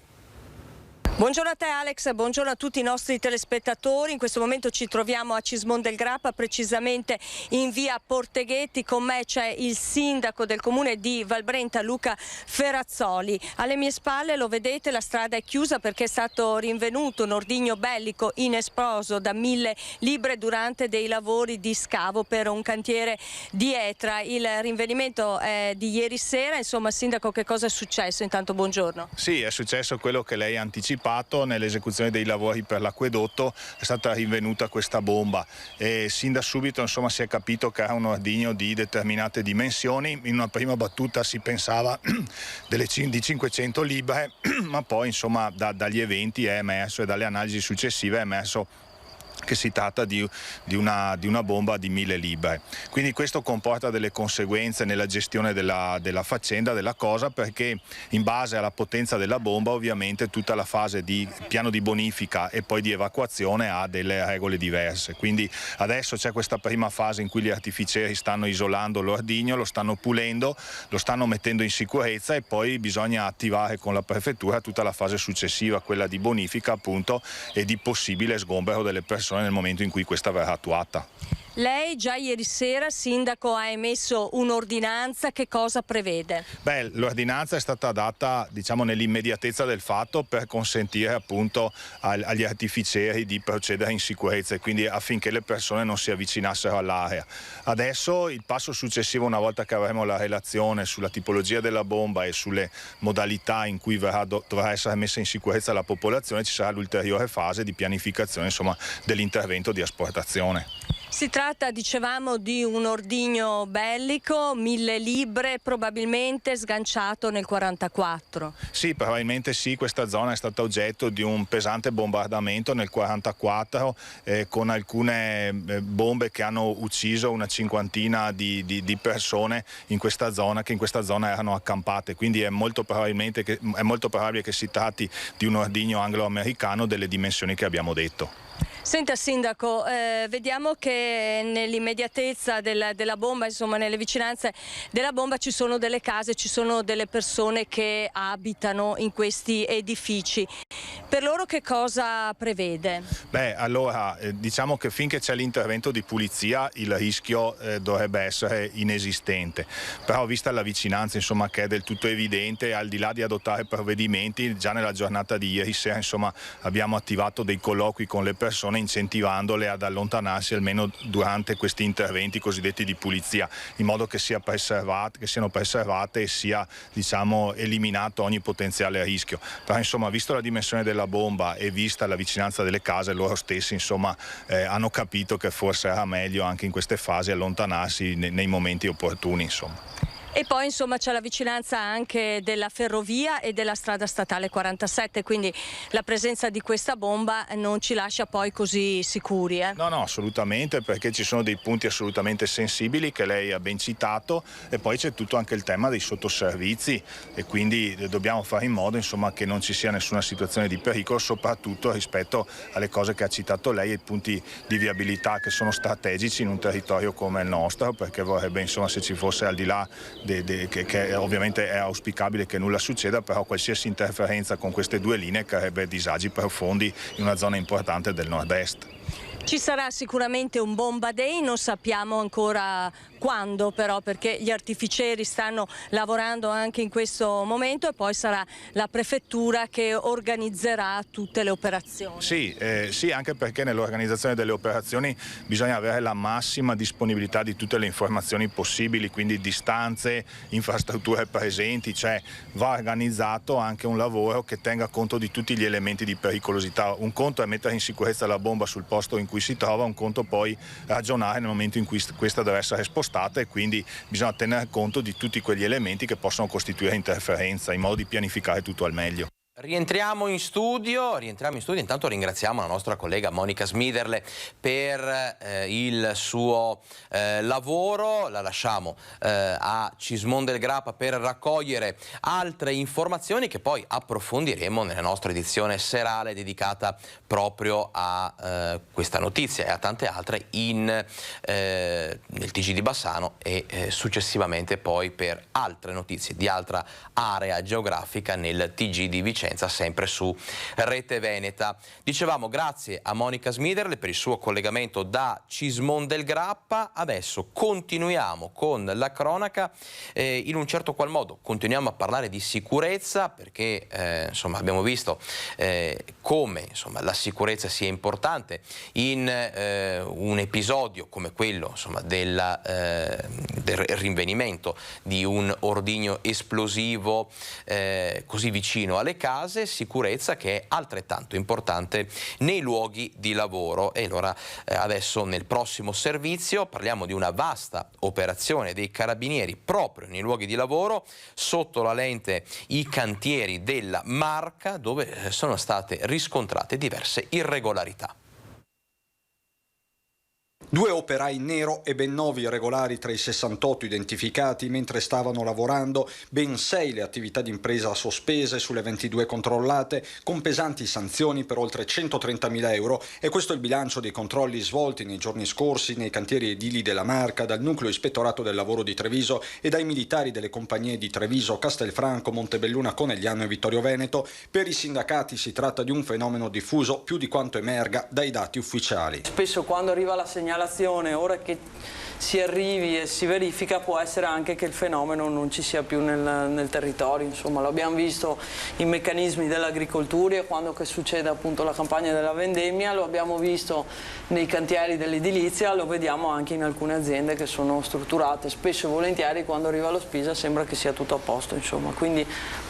Buongiorno a te Alex, buongiorno a tutti i nostri telespettatori. In questo momento ci troviamo a Cismon del Grappa, precisamente in via Porteghetti. Con me c'è il sindaco del comune di Valbrenta, Luca Ferrazzoli. Alle mie spalle, lo vedete, la strada è chiusa perché è stato rinvenuto un ordigno bellico inesploso da 1000 libbre durante dei lavori di scavo per un cantiere di Etra. Il rinvenimento è di ieri sera. Insomma, sindaco, che cosa è successo? Intanto buongiorno. Sì, è successo quello che lei ha anticipato. Nell'esecuzione dei lavori per l'acquedotto è stata rinvenuta questa bomba e sin da subito insomma si è capito che era un ordigno di determinate dimensioni. In una prima battuta si pensava di 500 libbre, ma poi insomma dagli eventi è emerso e dalle analisi successive è emerso che si tratta di una bomba di 1000 libre. Quindi questo comporta delle conseguenze nella gestione della faccenda, della cosa, perché in base alla potenza della bomba ovviamente tutta la fase di piano di bonifica e poi di evacuazione ha delle regole diverse. Quindi adesso c'è questa prima fase in cui gli artificieri stanno isolando l'ordigno, lo stanno pulendo, lo stanno mettendo in sicurezza e poi bisogna attivare con la prefettura tutta la fase successiva, quella di bonifica appunto e di possibile sgombero delle persone nel momento in cui questa verrà attuata. Lei già ieri sera, sindaco, ha emesso un'ordinanza, che cosa prevede? Beh, l'ordinanza è stata data, diciamo, nell'immediatezza del fatto per consentire appunto agli artificieri di procedere in sicurezza e quindi affinché le persone non si avvicinassero all'area. Adesso il passo successivo, una volta che avremo la relazione sulla tipologia della bomba e sulle modalità in cui dovrà essere messa in sicurezza la popolazione, ci sarà l'ulteriore fase di pianificazione, insomma, dell'intervento di asportazione. Si tratta, dicevamo, di un ordigno bellico, 1000 libre, probabilmente sganciato nel 1944. Sì, probabilmente sì, questa zona è stata oggetto di un pesante bombardamento nel 1944 con alcune bombe che hanno ucciso una cinquantina di persone in questa zona, che in questa zona erano accampate, quindi è molto probabile che si tratti di un ordigno anglo-americano delle dimensioni che abbiamo detto. Senta sindaco, vediamo che nell'immediatezza della bomba, insomma nelle vicinanze della bomba ci sono delle case, ci sono delle persone che abitano in questi edifici. Per loro che cosa prevede? Beh, allora diciamo che finché c'è l'intervento di pulizia il rischio dovrebbe essere inesistente, però vista la vicinanza, insomma, che è del tutto evidente, al di là di adottare provvedimenti, già nella giornata di ieri sera, insomma, abbiamo attivato dei colloqui con le persone incentivandole ad allontanarsi almeno durante questi interventi cosiddetti di pulizia, in modo che siano preservate e sia, diciamo, eliminato ogni potenziale rischio. Però insomma, visto la dimensione della bomba e vista la vicinanza delle case, loro stessi insomma hanno capito che forse era meglio anche in queste fasi allontanarsi nei momenti opportuni, insomma. E poi insomma c'è la vicinanza anche della ferrovia e della strada statale 47, quindi la presenza di questa bomba non ci lascia poi così sicuri. No, assolutamente, perché ci sono dei punti assolutamente sensibili che lei ha ben citato e poi c'è tutto anche il tema dei sottoservizi e quindi dobbiamo fare in modo, insomma, che non ci sia nessuna situazione di pericolo, soprattutto rispetto alle cose che ha citato lei, ai punti di viabilità che sono strategici in un territorio come il nostro, perché vorrebbe, insomma, se ci fosse, al di là che ovviamente è auspicabile che nulla succeda, però qualsiasi interferenza con queste due linee creerebbe disagi profondi in una zona importante del nord-est. Ci sarà sicuramente un bomba day, non sappiamo ancora quando però, perché gli artificieri stanno lavorando anche in questo momento e poi sarà la prefettura che organizzerà tutte le operazioni. Sì, anche perché nell'organizzazione delle operazioni bisogna avere la massima disponibilità di tutte le informazioni possibili, quindi distanze, infrastrutture presenti, cioè va organizzato anche un lavoro che tenga conto di tutti gli elementi di pericolosità. Un conto è mettere in sicurezza la bomba sul posto in cui si trova, un conto poi ragionare nel momento in cui questa deve essere spostata e quindi bisogna tenere conto di tutti quegli elementi che possono costituire interferenza in modo di pianificare tutto al meglio. Rientriamo in studio, intanto ringraziamo la nostra collega Monica Smiderle per il suo lavoro, la lasciamo a Cismon del Grappa per raccogliere altre informazioni che poi approfondiremo nella nostra edizione serale dedicata proprio a questa notizia e a tante altre nel TG di Bassano e successivamente poi per altre notizie di altra area geografica nel TG di Vicenza, sempre su Rete Veneta. Dicevamo grazie a Monica Smiderle per il suo collegamento da Cismon del Grappa. Adesso continuiamo con la cronaca, in un certo qual modo continuiamo a parlare di sicurezza perché insomma abbiamo visto come insomma la sicurezza sia importante in un episodio come quello insomma del rinvenimento di un ordigno esplosivo così vicino alle case, sicurezza che è altrettanto importante nei luoghi di lavoro. E allora adesso nel prossimo servizio parliamo di una vasta operazione dei carabinieri proprio nei luoghi di lavoro, sotto la lente i cantieri della Marca, dove sono state riscontrate diverse irregolarità. 2 operai in nero e ben 9 irregolari tra i 68 identificati mentre stavano lavorando, ben 6 le attività d'impresa sospese sulle 22 controllate, con pesanti sanzioni per oltre 130.000 euro, e questo è il bilancio dei controlli svolti nei giorni scorsi nei cantieri edili della Marca dal Nucleo Ispettorato del Lavoro di Treviso e dai militari delle compagnie di Treviso, Castelfranco, Montebelluna, Conegliano e Vittorio Veneto. Per i sindacati si tratta di un fenomeno diffuso più di quanto emerga dai dati ufficiali. Spesso quando arriva la segnalazione, ora che si arrivi e si verifica, può essere anche che il fenomeno non ci sia più nel territorio. Insomma, lo abbiamo visto in meccanismi dell'agricoltura quando che succede appunto la campagna della vendemmia, lo abbiamo visto nei cantieri dell'edilizia, lo vediamo anche in alcune aziende che sono strutturate. Spesso e volentieri quando arriva lo Spisa sembra che sia tutto a posto, insomma. Quindi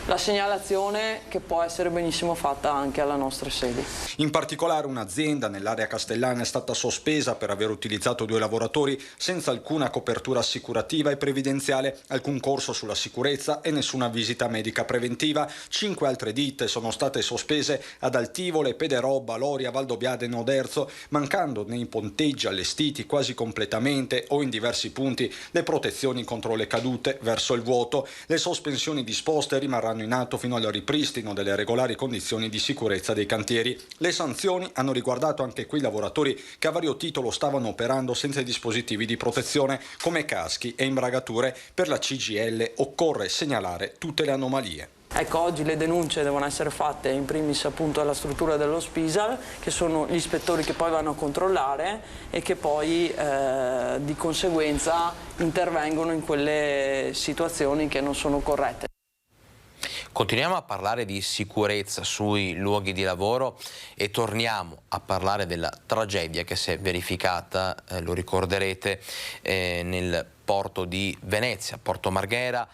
la segnalazione che può essere benissimo fatta anche alla nostra sede. In particolare un'azienda nell'area castellana è stata sospesa per aver utilizzato 2 lavoratori senza alcuna copertura assicurativa e previdenziale, alcun corso sulla sicurezza e nessuna visita medica preventiva. 5 altre ditte sono state sospese ad Altivole, Pederobba, Loria, Valdobbiadene e Oderzo, mancando nei ponteggi allestiti quasi completamente o in diversi punti le protezioni contro le cadute verso il vuoto. Le sospensioni disposte rimarranno in atto fino al ripristino delle regolari condizioni di sicurezza dei cantieri. Le sanzioni hanno riguardato anche quei lavoratori che a vario titolo stavano operando senza i dispositivi di protezione come caschi e imbragature. Per la CGIL occorre segnalare tutte le anomalie. Ecco, oggi le denunce devono essere fatte in primis appunto alla struttura dello Spisal, che sono gli ispettori che poi vanno a controllare e che poi di conseguenza intervengono in quelle situazioni che non sono corrette. Continuiamo a parlare di sicurezza sui luoghi di lavoro e torniamo a parlare della tragedia che si è verificata, lo ricorderete, nel porto di Venezia, Porto Marghera,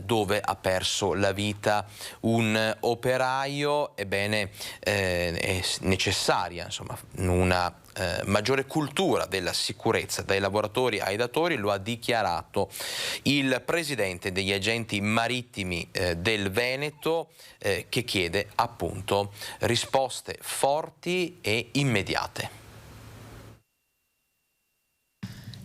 dove ha perso la vita un operaio. Ebbene, è necessaria insomma una maggiore cultura della sicurezza dai lavoratori ai datori, lo ha dichiarato il presidente degli agenti marittimi del Veneto, che chiede appunto risposte forti e immediate.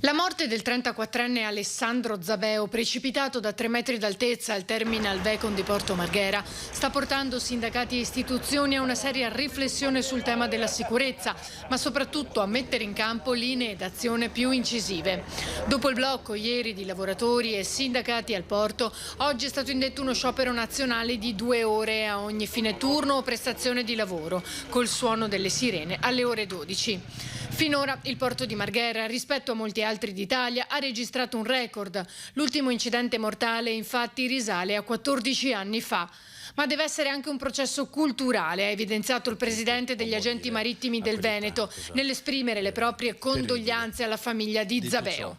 La morte del 34enne Alessandro Zabeo, precipitato da 3 metri d'altezza al terminal Vecon di Porto Marghera, sta portando sindacati e istituzioni a una seria riflessione sul tema della sicurezza, ma soprattutto a mettere in campo linee d'azione più incisive. Dopo il blocco ieri di lavoratori e sindacati al porto, oggi è stato indetto uno sciopero nazionale di 2 ore a ogni fine turno o prestazione di lavoro, col suono delle sirene alle ore 12. Finora il porto di Marghera, rispetto a molti altri d'Italia, ha registrato un record. L'ultimo incidente mortale infatti risale a 14 anni fa. Ma deve essere anche un processo culturale, ha evidenziato il presidente degli agenti marittimi del Veneto nell'esprimere le proprie condoglianze alla famiglia di Zabeo.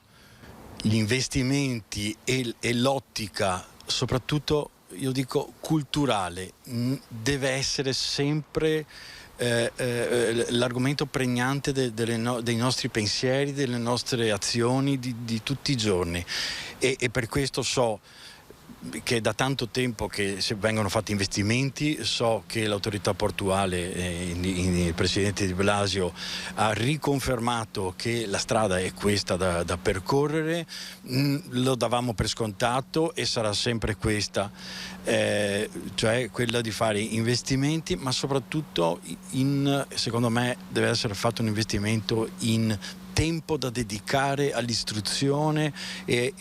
Gli investimenti e l'ottica, soprattutto io dico culturale, deve essere sempre l'argomento pregnante dei nostri pensieri, delle nostre azioni di tutti i giorni, e per questo so che da tanto tempo che vengono fatti investimenti, so che l'autorità portuale, il presidente Di Blasio, ha riconfermato che la strada è questa da percorrere, lo davamo per scontato e sarà sempre questa, cioè quella di fare investimenti, ma soprattutto secondo me deve essere fatto un investimento in tempo da dedicare all'istruzione e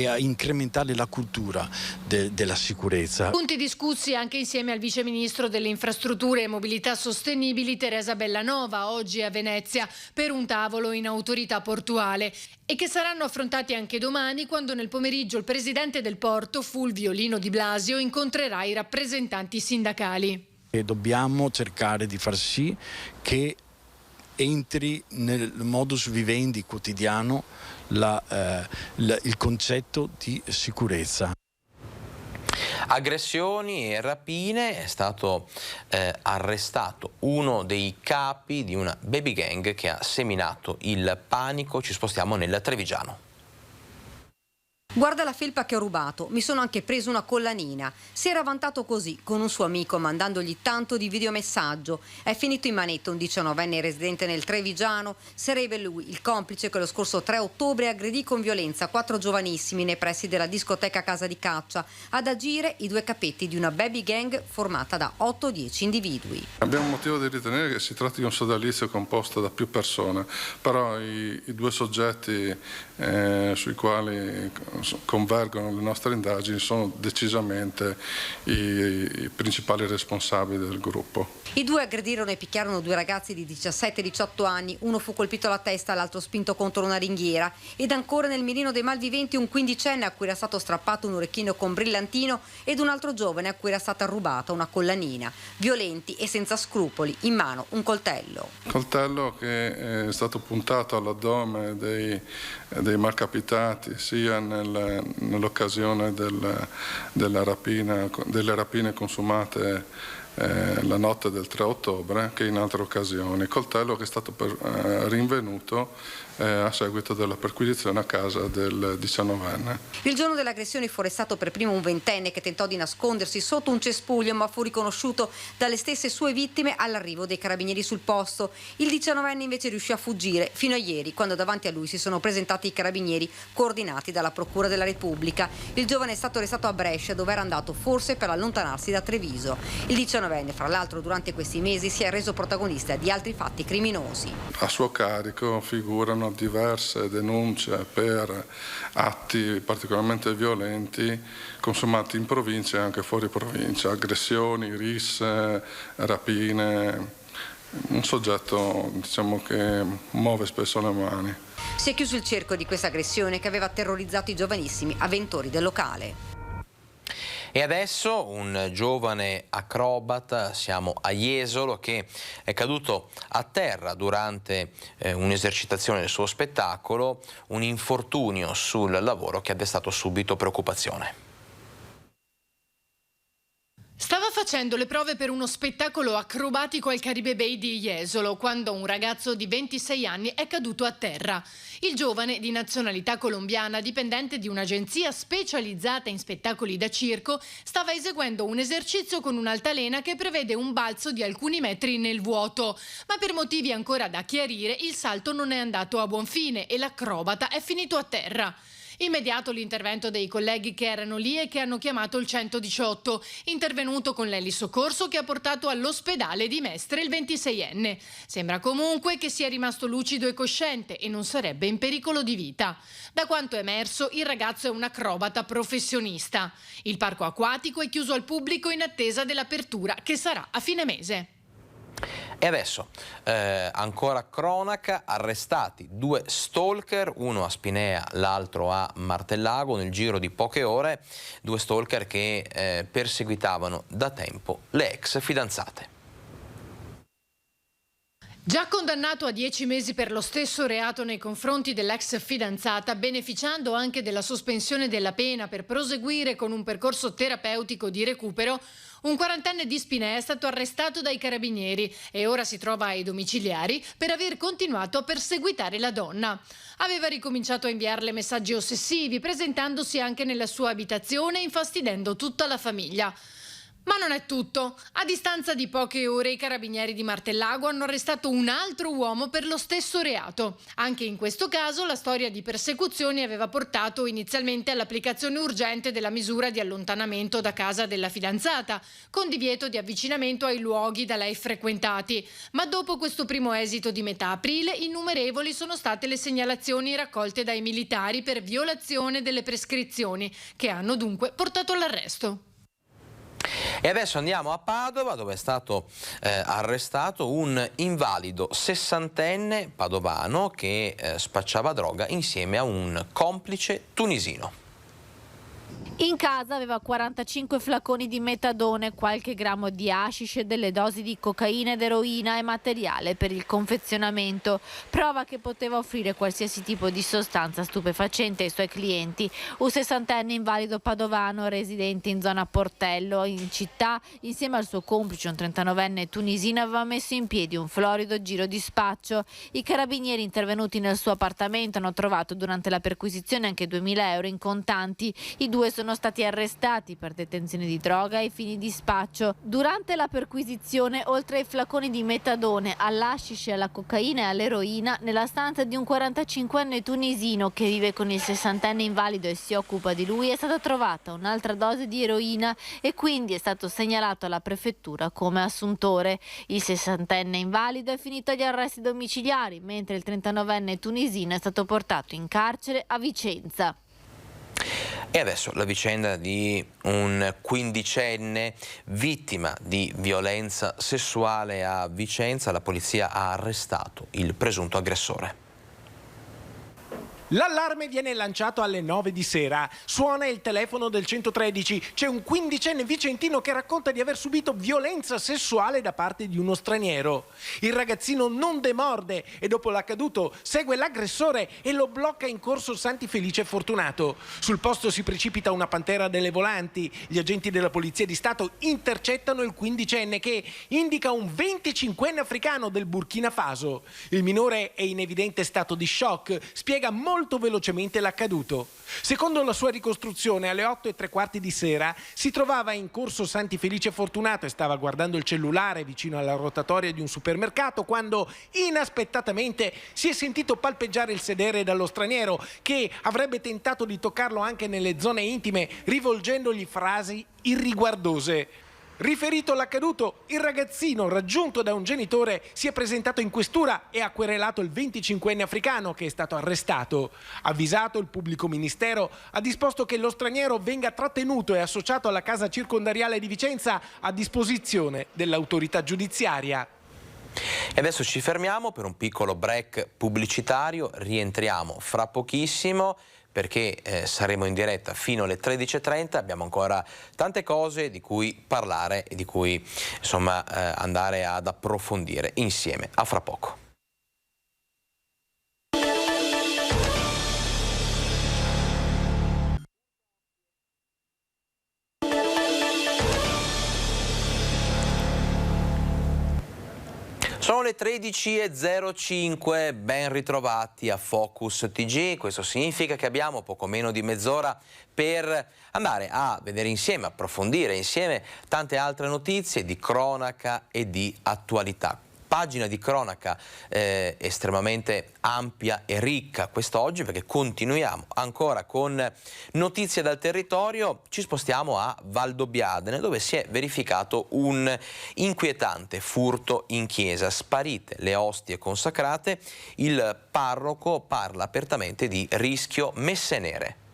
a incrementare la cultura della sicurezza. Punti discussi anche insieme al vice ministro delle infrastrutture e mobilità sostenibili Teresa Bellanova oggi a Venezia per un tavolo in autorità portuale, e che saranno affrontati anche domani, quando nel pomeriggio il presidente del porto Fulvio Lino Di Blasio incontrerà i rappresentanti sindacali. E dobbiamo cercare di far sì che entri nel modus vivendi quotidiano il concetto di sicurezza. Aggressioni e rapine, è stato arrestato uno dei capi di una baby gang che ha seminato il panico. Ci spostiamo nel Trevigiano. Guarda la felpa che ho rubato, mi sono anche preso una collanina. Si era vantato così con un suo amico mandandogli tanto di videomessaggio. È finito in manetta un 19enne residente nel Trevigiano. Sarebbe lui il complice che lo scorso 3 ottobre aggredì con violenza 4 giovanissimi nei pressi della discoteca Casa di Caccia. Ad agire i 2 capetti di una baby gang formata da 8-10 individui. Abbiamo motivo di ritenere che si tratti di un sodalizio composto da più persone, però i 2 soggetti sui quali convergono le nostre indagini sono decisamente i principali responsabili del gruppo. I 2 aggredirono e picchiarono 2 ragazzi di 17 e 18 anni, uno fu colpito alla testa, l'altro spinto contro una ringhiera, ed ancora nel mirino dei malviventi un 15enne a cui era stato strappato un orecchino con brillantino ed un altro giovane a cui era stata rubata una collanina. Violenti e senza scrupoli, in mano un coltello. Coltello che è stato puntato all'addome dei malcapitati sia nell'occasione delle rapine consumate la notte del 3 ottobre che in altre occasioni. Coltello che è stato rinvenuto a seguito della perquisizione a casa del 19enne. Il giorno dell'aggressione fu arrestato per primo un 20enne che tentò di nascondersi sotto un cespuglio, ma fu riconosciuto dalle stesse sue vittime all'arrivo dei carabinieri sul posto. Il 19enne invece riuscì a fuggire fino a ieri, quando davanti a lui si sono presentati i carabinieri coordinati dalla Procura della Repubblica. Il giovane è stato arrestato a Brescia, dove era andato forse per allontanarsi da Treviso. Il 19enne, fra l'altro, durante questi mesi si è reso protagonista di altri fatti criminosi. A suo carico figurano diverse denunce per atti particolarmente violenti consumati in provincia e anche fuori provincia, aggressioni, risse, rapine, un soggetto che muove spesso le mani. Si è chiuso il cerco di questa aggressione che aveva terrorizzato i giovanissimi avventori del locale. E adesso un giovane acrobata, siamo a Jesolo, che è caduto a terra durante un'esercitazione del suo spettacolo, un infortunio sul lavoro che ha destato subito preoccupazione. Stava facendo le prove per uno spettacolo acrobatico al Caribe Bay di Jesolo quando un ragazzo di 26 anni è caduto a terra. Il giovane, di nazionalità colombiana, dipendente di un'agenzia specializzata in spettacoli da circo, stava eseguendo un esercizio con un'altalena che prevede un balzo di alcuni metri nel vuoto. Ma per motivi ancora da chiarire, il salto non è andato a buon fine e l'acrobata è finito a terra. Immediato l'intervento dei colleghi che erano lì e che hanno chiamato il 118, intervenuto con l'elisoccorso che ha portato all'ospedale di Mestre il 26enne. Sembra comunque che sia rimasto lucido e cosciente e non sarebbe in pericolo di vita. Da quanto è emerso, il ragazzo è un acrobata professionista. Il parco acquatico è chiuso al pubblico in attesa dell'apertura che sarà a fine mese. E adesso, ancora cronaca, arrestati 2 stalker, uno a Spinea, l'altro a Martellago, nel giro di poche ore, 2 stalker che perseguitavano da tempo le ex fidanzate. Già condannato a 10 mesi per lo stesso reato nei confronti dell'ex fidanzata, beneficiando anche della sospensione della pena per proseguire con un percorso terapeutico di recupero, un 40enne di Spinea è stato arrestato dai carabinieri e ora si trova ai domiciliari per aver continuato a perseguitare la donna. Aveva ricominciato a inviarle messaggi ossessivi, presentandosi anche nella sua abitazione e infastidendo tutta la famiglia. Ma non è tutto. A distanza di poche ore i carabinieri di Martellago hanno arrestato un altro uomo per lo stesso reato. Anche in questo caso la storia di persecuzioni aveva portato inizialmente all'applicazione urgente della misura di allontanamento da casa della fidanzata, con divieto di avvicinamento ai luoghi da lei frequentati. Ma dopo questo primo esito di metà aprile, innumerevoli sono state le segnalazioni raccolte dai militari per violazione delle prescrizioni, che hanno dunque portato all'arresto. E adesso andiamo a Padova, dove è stato arrestato un invalido 60enne padovano che spacciava droga insieme a un complice tunisino. In casa aveva 45 flaconi di metadone, qualche grammo di hashish e delle dosi di cocaina ed eroina e materiale per il confezionamento. Prova che poteva offrire qualsiasi tipo di sostanza stupefacente ai suoi clienti. Un 60enne invalido padovano residente in zona Portello, in città, insieme al suo complice, un 39enne tunisino, aveva messo in piedi un florido giro di spaccio. I carabinieri intervenuti nel suo appartamento hanno trovato durante la perquisizione anche 2.000 euro in contanti. I due sono stati arrestati per detenzione di droga ai fini di spaccio. Durante la perquisizione, oltre ai flaconi di metadone, all'hashish, alla cocaina e all'eroina, nella stanza di un 45enne tunisino che vive con il 60enne invalido e si occupa di lui, è stata trovata un'altra dose di eroina e quindi è stato segnalato alla prefettura come assuntore. Il 60enne invalido è finito agli arresti domiciliari, mentre il 39enne tunisino è stato portato in carcere a Vicenza. E adesso la vicenda di un 15enne vittima di violenza sessuale a Vicenza. La polizia ha arrestato il presunto aggressore. L'allarme viene lanciato alle 9 di sera, suona il telefono del 113, c'è un 15enne vicentino che racconta di aver subito violenza sessuale da parte di uno straniero. Il ragazzino non demorde e dopo l'accaduto segue l'aggressore e lo blocca in corso Santi Felice Fortunato. Sul posto si precipita una pantera delle volanti, gli agenti della Polizia di Stato intercettano il 15enne che indica un 25enne africano del Burkina Faso. Il minore è in evidente stato di shock, spiega molto velocemente l'accaduto. Secondo la sua ricostruzione, alle 8:15 di sera si trovava in corso Santi Felice Fortunato e stava guardando il cellulare vicino alla rotatoria di un supermercato quando inaspettatamente si è sentito palpeggiare il sedere dallo straniero che avrebbe tentato di toccarlo anche nelle zone intime rivolgendogli frasi irriguardose. Riferito l'accaduto, il ragazzino, raggiunto da un genitore, si è presentato in questura e ha querelato il 25enne africano che è stato arrestato. Avvisato, il pubblico ministero ha disposto che lo straniero venga trattenuto e associato alla casa circondariale di Vicenza a disposizione dell'autorità giudiziaria. E adesso ci fermiamo per un piccolo break pubblicitario, rientriamo fra pochissimo perché saremo in diretta fino alle 13:30, abbiamo ancora tante cose di cui parlare e di cui insomma andare ad approfondire insieme. A fra poco. Sono le 13:05, ben ritrovati a Focus TG. Questo significa che abbiamo poco meno di mezz'ora per andare a vedere insieme, approfondire insieme tante altre notizie di cronaca e di attualità. Pagina di cronaca estremamente ampia e ricca quest'oggi perché continuiamo ancora con notizie dal territorio. Ci spostiamo a Valdobbiadene dove si è verificato un inquietante furto in chiesa. Sparite le ostie consacrate, il parroco parla apertamente di rischio messe nere.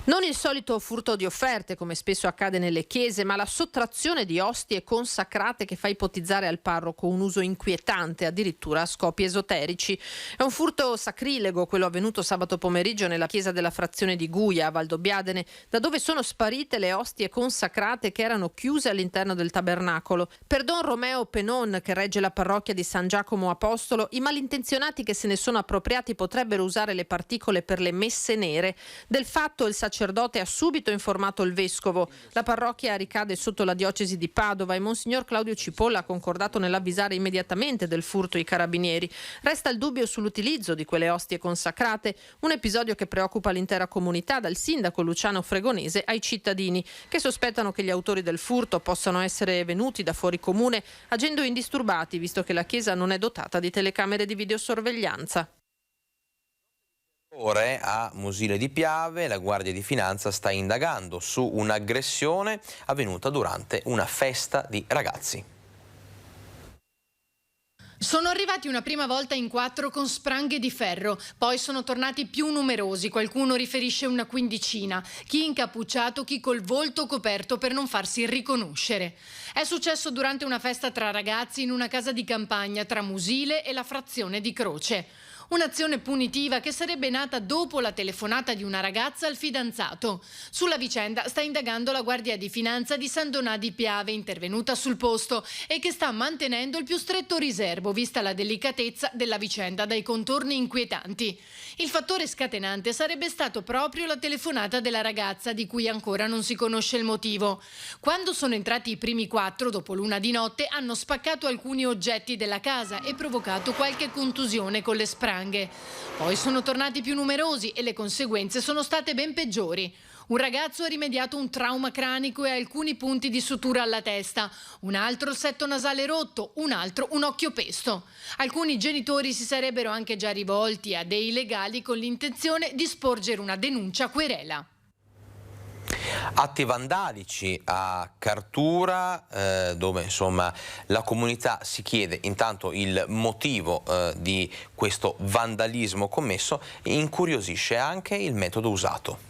Non il solito furto di offerte, come spesso accade nelle chiese, ma la sottrazione di ostie consacrate che fa ipotizzare al parroco un uso inquietante, addirittura a scopi esoterici. È un furto sacrilego, quello avvenuto sabato pomeriggio nella chiesa della frazione di Guia, a Valdobbiadene, da dove sono sparite le ostie consacrate che erano chiuse all'interno del tabernacolo. Per Don Romeo Penon, che regge la parrocchia di San Giacomo Apostolo, i malintenzionati che se ne sono appropriati potrebbero usare le particole per le messe nere. Del fatto il sacerdote ha subito informato il vescovo. La parrocchia ricade sotto la diocesi di Padova e Monsignor Claudio Cipolla ha concordato nell'avvisare immediatamente del furto i carabinieri. Resta il dubbio sull'utilizzo di quelle ostie consacrate, un episodio che preoccupa l'intera comunità, dal sindaco Luciano Fregonese ai cittadini, che sospettano che gli autori del furto possano essere venuti da fuori comune agendo indisturbati, visto che la chiesa non è dotata di telecamere di videosorveglianza. Ore a Musile di Piave la Guardia di Finanza sta indagando su un'aggressione avvenuta durante una festa di ragazzi. Sono arrivati una prima volta in 4 con spranghe di ferro, poi sono tornati più numerosi, qualcuno riferisce una quindicina, chi incappucciato, chi col volto coperto per non farsi riconoscere. È successo durante una festa tra ragazzi in una casa di campagna tra Musile e la frazione di Croce. Un'azione punitiva che sarebbe nata dopo la telefonata di una ragazza al fidanzato. Sulla vicenda sta indagando la Guardia di Finanza di San Donà di Piave, intervenuta sul posto e che sta mantenendo il più stretto riservo, vista la delicatezza della vicenda dai contorni inquietanti. Il fattore scatenante sarebbe stato proprio la telefonata della ragazza, di cui ancora non si conosce il motivo. Quando sono entrati i primi 4, dopo l'1 di notte, hanno spaccato alcuni oggetti della casa e provocato qualche contusione con le spranghe. Poi sono tornati più numerosi e le conseguenze sono state ben peggiori. Un ragazzo ha rimediato un trauma cranico e alcuni punti di sutura alla testa, un altro il setto nasale rotto, un altro un occhio pesto. Alcuni genitori si sarebbero anche già rivolti a dei legali con l'intenzione di sporgere una denuncia querela. Atti vandalici a Cartura, dove insomma la comunità si chiede intanto il motivo di questo vandalismo commesso, incuriosisce anche il metodo usato.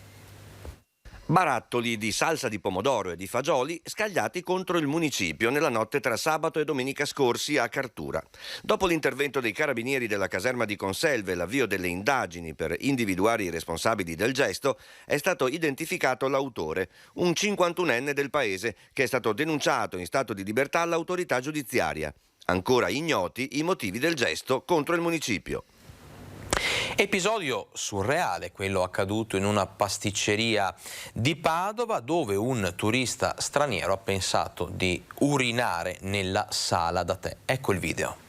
Barattoli di salsa di pomodoro e di fagioli scagliati contro il municipio nella notte tra sabato e domenica scorsi a Cartura. Dopo l'intervento dei carabinieri della caserma di Conselve e l'avvio delle indagini per individuare i responsabili del gesto, è stato identificato l'autore, un 51enne del paese che è stato denunciato in stato di libertà all'autorità giudiziaria. Ancora ignoti i motivi del gesto contro il municipio. Episodio surreale, quello accaduto in una pasticceria di Padova, dove un turista straniero ha pensato di urinare nella sala da tè. Ecco il video.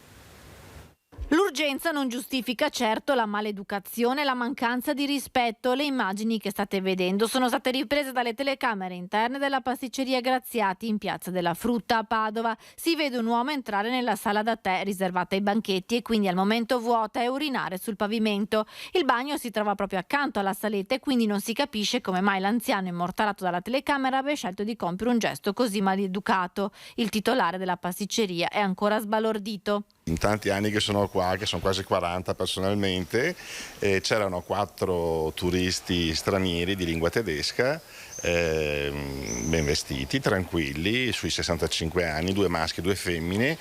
L'urgenza non giustifica certo la maleducazione e la mancanza di rispetto. Le immagini che state vedendo sono state riprese dalle telecamere interne della pasticceria Graziati in Piazza della Frutta a Padova. Si vede un uomo entrare nella sala da tè riservata ai banchetti e quindi al momento vuota e urinare sul pavimento. Il bagno si trova proprio accanto alla saletta e quindi non si capisce come mai l'anziano immortalato dalla telecamera abbia scelto di compiere un gesto così maleducato. Il titolare della pasticceria è ancora sbalordito. In tanti anni che sono qua, che sono quasi 40 personalmente, c'erano 4 turisti stranieri di lingua tedesca, ben vestiti, tranquilli, sui 65 anni, 2 maschi e 2 femmine,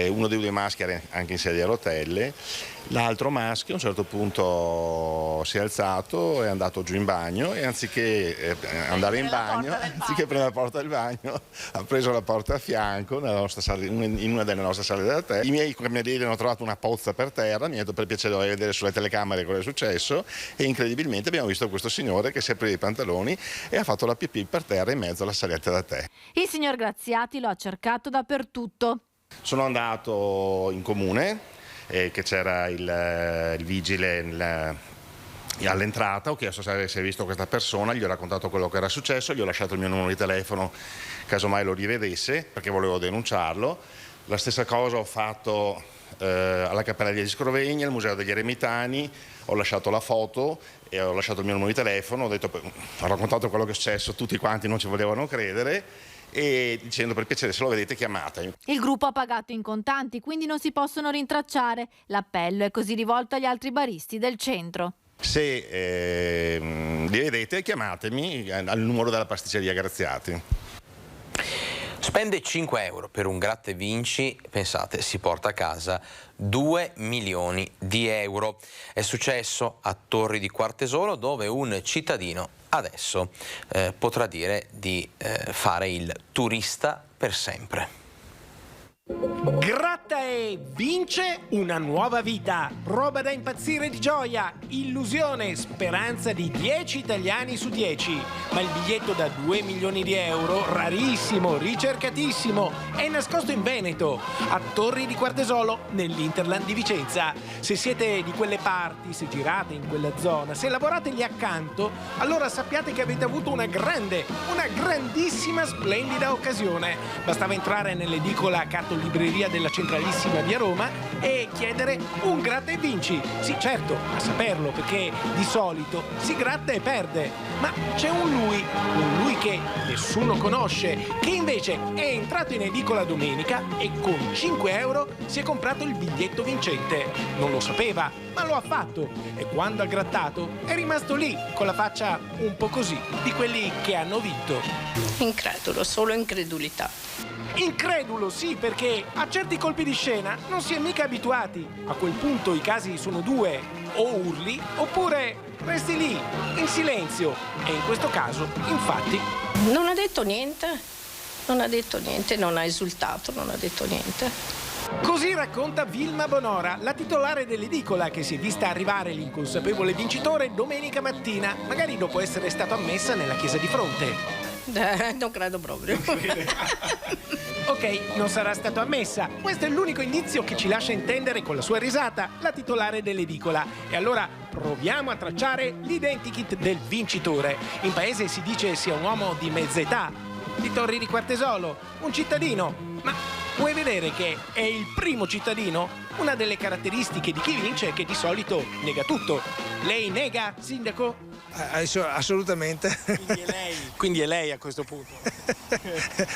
uno dei 2 maschi era anche in sedia a rotelle, l'altro maschio a un certo punto si è alzato, è andato giù in bagno e anziché andare in bagno, anziché prendere la porta del bagno, ha preso la porta a fianco in una delle nostre sale da tè. I miei camerieri hanno trovato una pozza per terra, mi ha detto per piacere voglio vedere sulle telecamere cosa è successo e incredibilmente abbiamo visto questo signore che si è preso i pantaloni e ha fatto la pipì per terra in mezzo alla saletta da tè. Il signor Graziati lo ha cercato dappertutto. Sono andato in comune, che c'era il vigile all'entrata, ho chiesto se avesse visto questa persona, gli ho raccontato quello che era successo, gli ho lasciato il mio numero di telefono casomai lo rivedesse perché volevo denunciarlo. La stessa cosa ho fatto alla Cappella degli Scrovegni, al Museo degli Eremitani, ho lasciato la foto e ho lasciato il mio numero di telefono, ho raccontato quello che è successo, tutti quanti non ci volevano credere e dicendo per piacere se lo vedete chiamatemi. Il gruppo ha pagato in contanti, quindi non si possono rintracciare. L'appello è così rivolto agli altri baristi del centro. Se li vedete chiamatemi al numero della pasticceria Graziati. Spende 5 euro per un gratta e vinci, pensate, si porta a casa 2 milioni di euro. È successo a Torri di Quartesolo, dove un cittadino adesso potrà dire di fare il turista per sempre. Gratta e vince una nuova vita, roba da impazzire di gioia, illusione, speranza di 10 italiani su 10. Ma il biglietto da 2 milioni di euro, rarissimo, ricercatissimo, è nascosto in Veneto, a Torri di Quartesolo, nell'Interland di Vicenza. Se siete di quelle parti, se girate in quella zona, se lavorate lì accanto, allora sappiate che avete avuto una grandissima, splendida occasione. Bastava entrare nell'edicola cartolibreria della centralissima via Roma e chiedere un gratta e vinci. Sì, certo, a saperlo, perché di solito si gratta e perde. Ma c'è un lui che nessuno conosce, che invece è entrato in edicola domenica e con 5 euro si è comprato il biglietto vincente. Non lo sapeva, ma lo ha fatto e quando ha grattato è rimasto lì con la faccia un po' così di quelli che hanno vinto. Incredulo, solo incredulità. Incredulo, sì, perché che a certi colpi di scena non si è mica abituati. A quel punto i casi sono due: o urli oppure resti lì in silenzio, e in questo caso infatti non ha detto niente, non ha esultato, non ha detto niente. Così racconta Vilma Bonora, la titolare dell'edicola, che si è vista arrivare l'inconsapevole vincitore domenica mattina, magari dopo essere stato ammessa nella chiesa di fronte. Non credo proprio. Ok, non sarà stato ammessa. Questo è l'unico indizio che ci lascia intendere con la sua risata la titolare dell'edicola. E allora proviamo a tracciare l'identikit del vincitore. In paese si dice sia un uomo di mezza età, di Torri di Quartesolo, un cittadino. Ma vuoi vedere che è il primo cittadino? Una delle caratteristiche di chi vince è che di solito nega tutto. Lei nega, sindaco? Assolutamente. Quindi è lei a questo punto.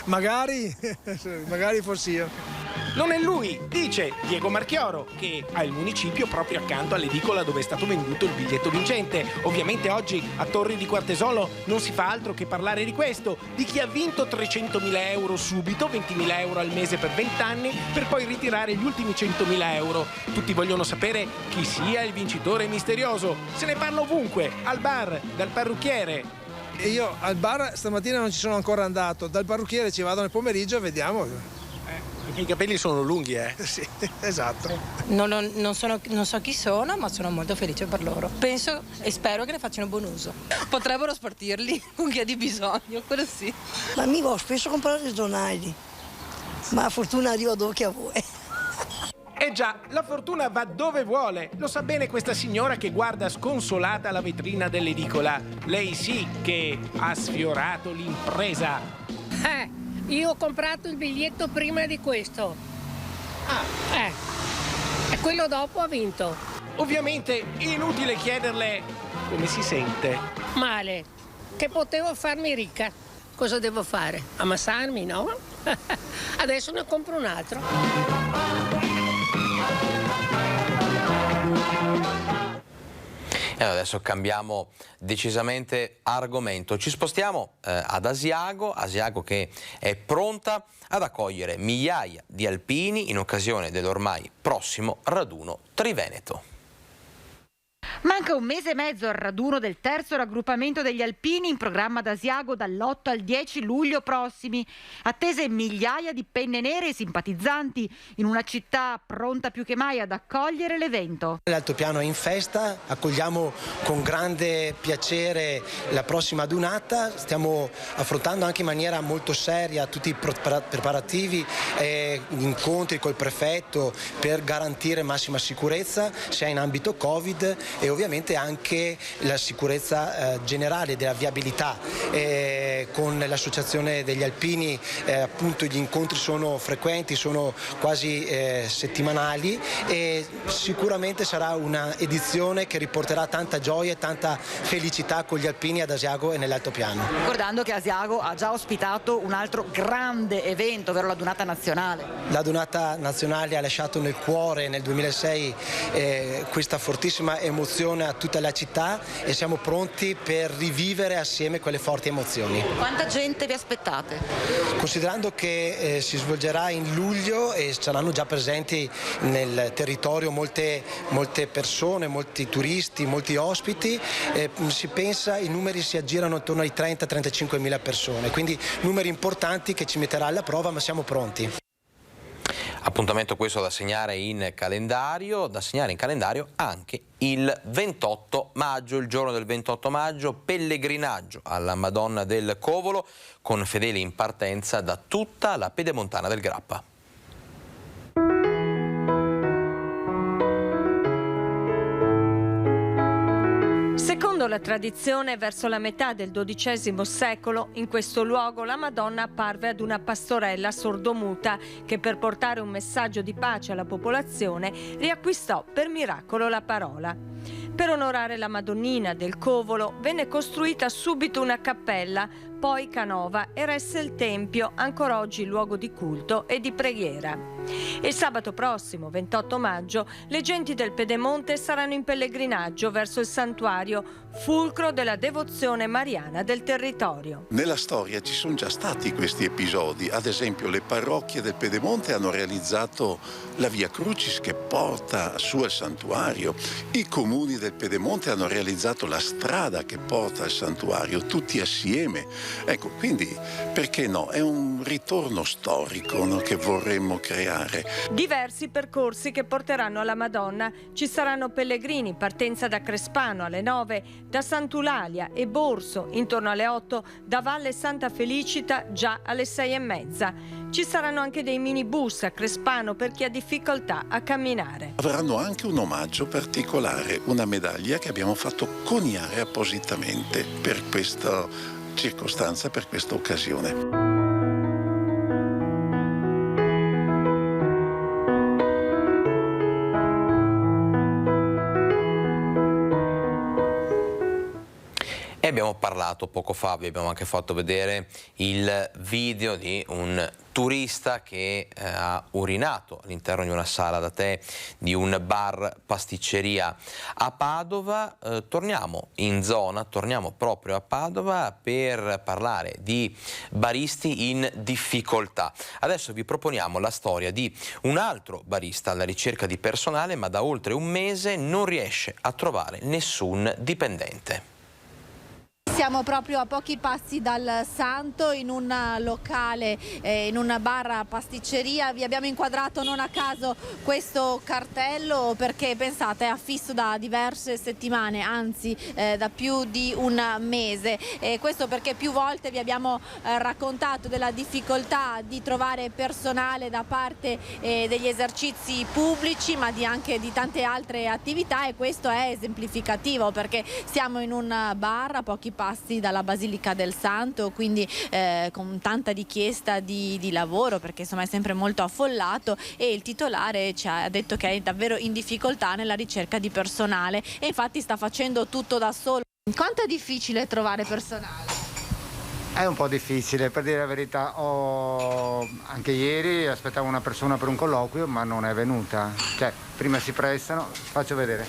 magari fossi io. Non è lui, dice Diego Marchioro, che ha il municipio proprio accanto all'edicola dove è stato venduto il biglietto vincente. Ovviamente oggi a Torri di Quartesolo non si fa altro che parlare di questo, di chi ha vinto 300.000 euro subito, 20.000 euro al mese per 20 anni, per poi ritirare gli ultimi 100.000 euro. Tutti vogliono sapere chi sia il vincitore misterioso. Se ne parla ovunque, al bar, dal parrucchiere. E io al bar stamattina non ci sono ancora andato, dal parrucchiere ci vado nel pomeriggio e vediamo. I capelli sono lunghi, Sì, esatto. Non so chi sono, ma sono molto felice per loro. Penso e spero che ne facciano buon uso. Potrebbero spartirli con chi ha di bisogno, quello sì. Ma mi va spesso a comprare i giornali, ma la fortuna arriva dopo che a voi. Eh già, la fortuna va dove vuole. Lo sa bene questa signora che guarda sconsolata la vetrina dell'edicola. Lei sì che ha sfiorato l'impresa. Io ho comprato il biglietto prima di questo. E quello dopo ha vinto. Ovviamente inutile chiederle come si sente. Male, che potevo farmi ricca. Cosa devo fare? Ammassarmi, no? Adesso ne compro un altro. E adesso cambiamo decisamente argomento. Ci spostiamo ad Asiago che è pronta ad accogliere migliaia di alpini in occasione dell'ormai prossimo raduno Triveneto. Manca un mese e mezzo al raduno del terzo raggruppamento degli alpini in programma ad Asiago dall'8 al 10 luglio prossimi. Attese migliaia di penne nere e simpatizzanti in una città pronta più che mai ad accogliere l'evento. L'altopiano è in festa, accogliamo con grande piacere la prossima adunata, stiamo affrontando anche in maniera molto seria tutti i preparativi e incontri col prefetto per garantire massima sicurezza sia in ambito Covid e ovviamente anche la sicurezza generale della viabilità. Con l'associazione degli alpini appunto gli incontri sono frequenti, sono quasi settimanali e sicuramente sarà una edizione che riporterà tanta gioia e tanta felicità con gli alpini ad Asiago e nell'altopiano. Ricordando che Asiago ha già ospitato un altro grande evento, ovvero la Dunata Nazionale. La Dunata Nazionale ha lasciato nel cuore nel 2006 questa fortissima emozione a tutta la città e siamo pronti per rivivere assieme quelle forti emozioni. Quanta gente vi aspettate? Considerando che si svolgerà in luglio e saranno già presenti nel territorio molte persone, molti turisti, molti ospiti, si pensa i numeri si aggirano intorno ai 30-35 mila persone, quindi numeri importanti che ci metterà alla prova, ma siamo pronti. Appuntamento questo da segnare in calendario anche il 28 maggio, il giorno del 28 maggio, pellegrinaggio alla Madonna del Covolo con fedeli in partenza da tutta la Pedemontana del Grappa. Secondo la tradizione, verso la metà del XII secolo, in questo luogo la Madonna apparve ad una pastorella sordomuta che per portare un messaggio di pace alla popolazione riacquistò per miracolo la parola. Per onorare la Madonnina del Covolo venne costruita subito una cappella, poi canova e resse il tempio, ancora oggi luogo di culto e di preghiera. Il sabato prossimo, 28 maggio, le genti del Pedemonte saranno in pellegrinaggio verso il santuario, fulcro della devozione mariana del territorio. Nella storia ci sono già stati questi episodi, ad esempio le parrocchie del Pedemonte hanno realizzato la Via Crucis che porta su al santuario, i comuni del Pedemonte hanno realizzato la strada che porta al santuario, tutti assieme. Ecco, quindi perché no? È un ritorno storico, no, che vorremmo creare. Diversi percorsi che porteranno alla Madonna. Ci saranno pellegrini, partenza da Crespano alle 9, da Sant'Eulalia e Borso intorno alle 8, da Valle Santa Felicita già alle 6:30. Ci saranno anche dei minibus a Crespano per chi ha difficoltà a camminare. Avranno anche un omaggio particolare, una medaglia che abbiamo fatto coniare appositamente per questa circostanza, per questa occasione. E abbiamo parlato poco fa, vi abbiamo anche fatto vedere il video di un turista che ha urinato all'interno di una sala da tè di un bar pasticceria a Padova. Torniamo in zona, torniamo proprio a Padova per parlare di baristi in difficoltà. Adesso vi proponiamo la storia di un altro barista alla ricerca di personale, ma da oltre un mese non riesce a trovare nessun dipendente. Siamo proprio a pochi passi dal Santo, in un locale, in un bar pasticceria. Vi abbiamo inquadrato non a caso questo cartello perché, pensate, è affisso da diverse settimane, anzi da più di un mese. Questo perché più volte vi abbiamo raccontato della difficoltà di trovare personale da parte degli esercizi pubblici, ma anche di tante altre attività, e questo è esemplificativo perché siamo in un bar a pochi passi dalla Basilica del Santo, quindi con tanta richiesta di lavoro, perché insomma è sempre molto affollato, e il titolare ci ha detto che è davvero in difficoltà nella ricerca di personale e infatti sta facendo tutto da solo. Quanto è difficile trovare personale? È un po' difficile, per dire la verità. Anche ieri aspettavo una persona per un colloquio, ma non è venuta. Cioè, prima si prestano, faccio vedere.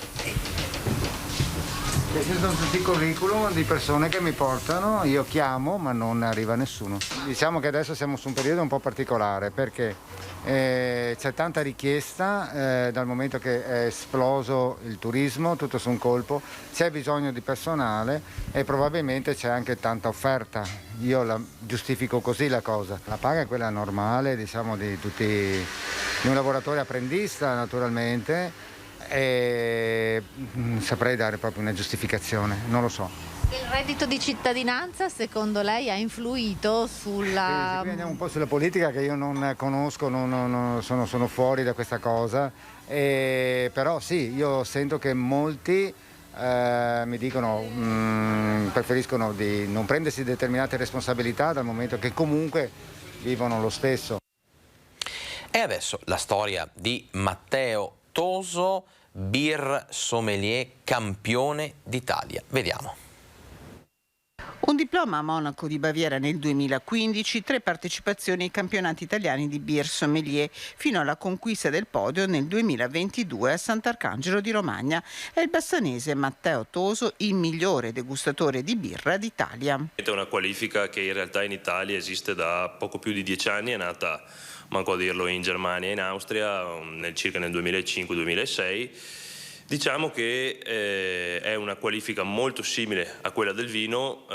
Questi sono tutti i curriculum di persone che mi portano, io chiamo ma non arriva nessuno. Diciamo che adesso siamo su un periodo un po' particolare perché c'è tanta richiesta dal momento che è esploso il turismo, tutto su un colpo, c'è bisogno di personale e probabilmente c'è anche tanta offerta. Io la giustifico così la cosa. La paga è quella normale, diciamo, di un lavoratore apprendista naturalmente. E saprei dare proprio una giustificazione, non lo so. Il reddito di cittadinanza secondo lei ha influito sulla... Qui andiamo un po' sulla politica che io non conosco, sono fuori da questa cosa, però sì, io sento che molti mi dicono preferiscono di non prendersi determinate responsabilità dal momento che comunque vivono lo stesso. E adesso la storia di Matteo Toso, beer sommelier campione d'Italia. Vediamo. Un diploma a Monaco di Baviera nel 2015, 3 partecipazioni ai campionati italiani di beer sommelier fino alla conquista del podio nel 2022 a Sant'Arcangelo di Romagna. È il bassanese Matteo Toso il migliore degustatore di birra d'Italia. È una qualifica che in realtà in Italia esiste da poco più di 10 anni, è nata, manco a dirlo, in Germania e in Austria circa nel 2005-2006. Diciamo che è una qualifica molto simile a quella del vino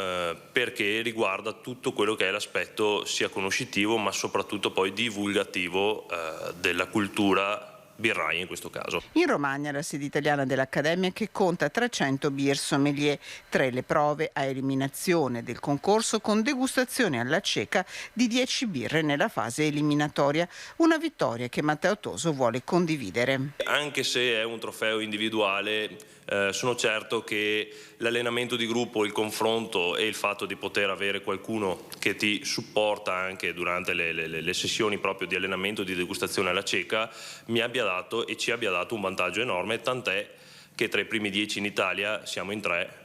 perché riguarda tutto quello che è l'aspetto sia conoscitivo ma soprattutto poi divulgativo della cultura birraia in questo caso. In Romagna la sede italiana dell'Accademia che conta 300 beer sommelier, 3 le prove a eliminazione del concorso con degustazione alla cieca di 10 birre nella fase eliminatoria, una vittoria che Matteo Toso vuole condividere. Anche se è un trofeo individuale, sono certo che l'allenamento di gruppo, il confronto e il fatto di poter avere qualcuno che ti supporta anche durante le sessioni proprio di allenamento, di degustazione alla cieca, mi abbia dato e ci abbia dato un vantaggio enorme, tant'è che tra i primi 10 in Italia siamo in 3,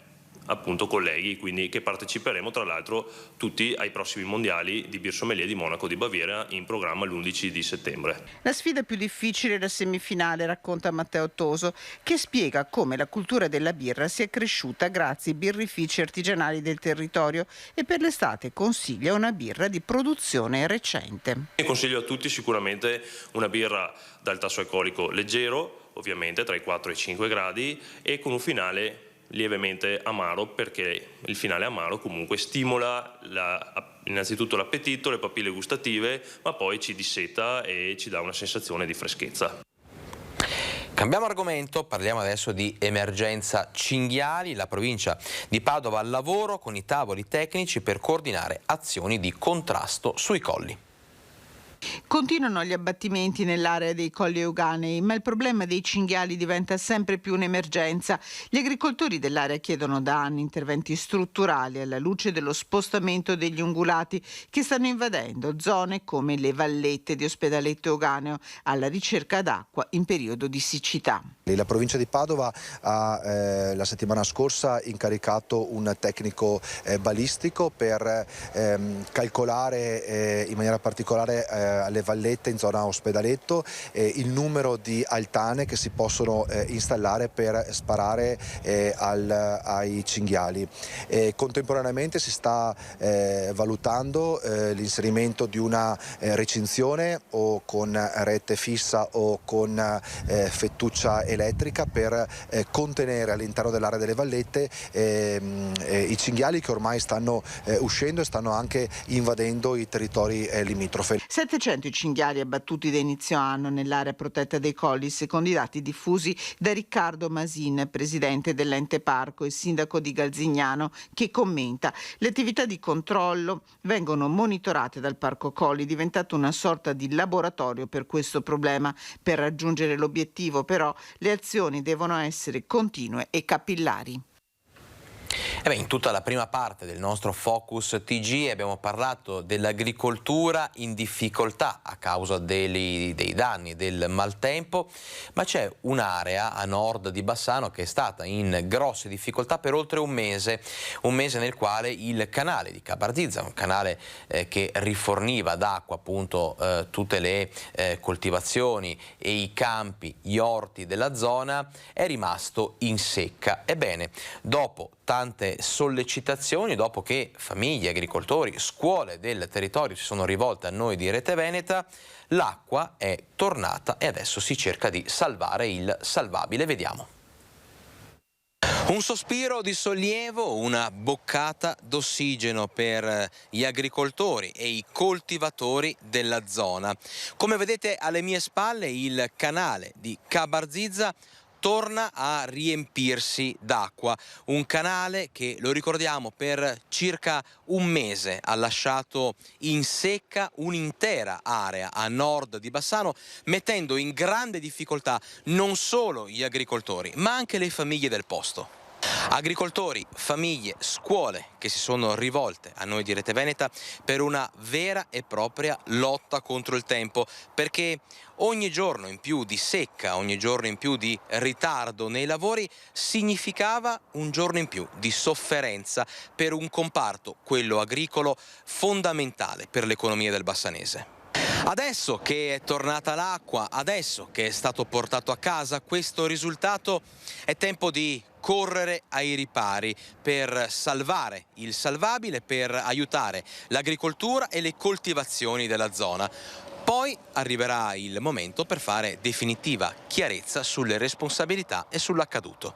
appunto colleghi, quindi che parteciperemo tra l'altro tutti ai prossimi mondiali di Beer Sommelier di Monaco di Baviera, in programma l'11 di settembre. La sfida più difficile è la semifinale, racconta Matteo Toso, che spiega come la cultura della birra sia cresciuta grazie ai birrifici artigianali del territorio e per l'estate consiglia una birra di produzione recente. Consiglio a tutti sicuramente una birra dal tasso alcolico leggero, ovviamente tra i 4 e i 5 gradi, e con un finale lievemente amaro, perché il finale amaro comunque stimola innanzitutto l'appetito, le papille gustative, ma poi ci disseta e ci dà una sensazione di freschezza. Cambiamo argomento, parliamo adesso di emergenza cinghiali. La provincia di Padova al lavoro con i tavoli tecnici per coordinare azioni di contrasto sui colli. Continuano gli abbattimenti nell'area dei Colli Euganei, ma il problema dei cinghiali diventa sempre più un'emergenza. Gli agricoltori dell'area chiedono da anni interventi strutturali alla luce dello spostamento degli ungulati che stanno invadendo zone come le vallette di Ospedaletto Euganeo alla ricerca d'acqua in periodo di siccità. La provincia di Padova ha la settimana scorsa incaricato un tecnico balistico per calcolare in maniera particolare alle vallette in zona Ospedaletto il numero di altane che si possono installare per sparare ai cinghiali. Contemporaneamente si sta valutando l'inserimento di una recinzione o con rete fissa o con fettuccia elettrica per contenere all'interno dell'area delle vallette i cinghiali che ormai stanno uscendo e stanno anche invadendo i territori limitrofi. 700 i cinghiali abbattuti da inizio anno nell'area protetta dei Colli, secondo i dati diffusi da Riccardo Masin, presidente dell'ente parco e sindaco di Galzignano, che commenta: le attività di controllo vengono monitorate dal Parco Colli, diventato una sorta di laboratorio per questo problema. Per raggiungere l'obiettivo, però, le azioni devono essere continue e capillari. In tutta la prima parte del nostro Focus TG abbiamo parlato dell'agricoltura in difficoltà a causa dei danni del maltempo, ma c'è un'area a nord di Bassano che è stata in grosse difficoltà per oltre un mese nel quale il canale di Cabardizza, un canale che riforniva d'acqua appunto tutte le coltivazioni e i campi, gli orti della zona, è rimasto in secca. Ebbene, dopo tante sollecitazioni, dopo che famiglie, agricoltori, scuole del territorio si sono rivolte a noi di Rete Veneta, l'acqua è tornata e adesso si cerca di salvare il salvabile. Vediamo. Un sospiro di sollievo, una boccata d'ossigeno per gli agricoltori e i coltivatori della zona. Come vedete alle mie spalle, il canale di Cabardizza torna a riempirsi d'acqua, un canale che, lo ricordiamo, per circa un mese ha lasciato in secca un'intera area a nord di Bassano, mettendo in grande difficoltà non solo gli agricoltori, ma anche le famiglie del posto. Agricoltori, famiglie, scuole che si sono rivolte a noi di Rete Veneta per una vera e propria lotta contro il tempo, perché ogni giorno in più di secca, ogni giorno in più di ritardo nei lavori significava un giorno in più di sofferenza per un comparto, quello agricolo, fondamentale per l'economia del bassanese. Adesso che è tornata l'acqua, adesso che è stato portato a casa questo risultato, è tempo di correre ai ripari per salvare il salvabile, per aiutare l'agricoltura e le coltivazioni della zona. Poi arriverà il momento per fare definitiva chiarezza sulle responsabilità e sull'accaduto.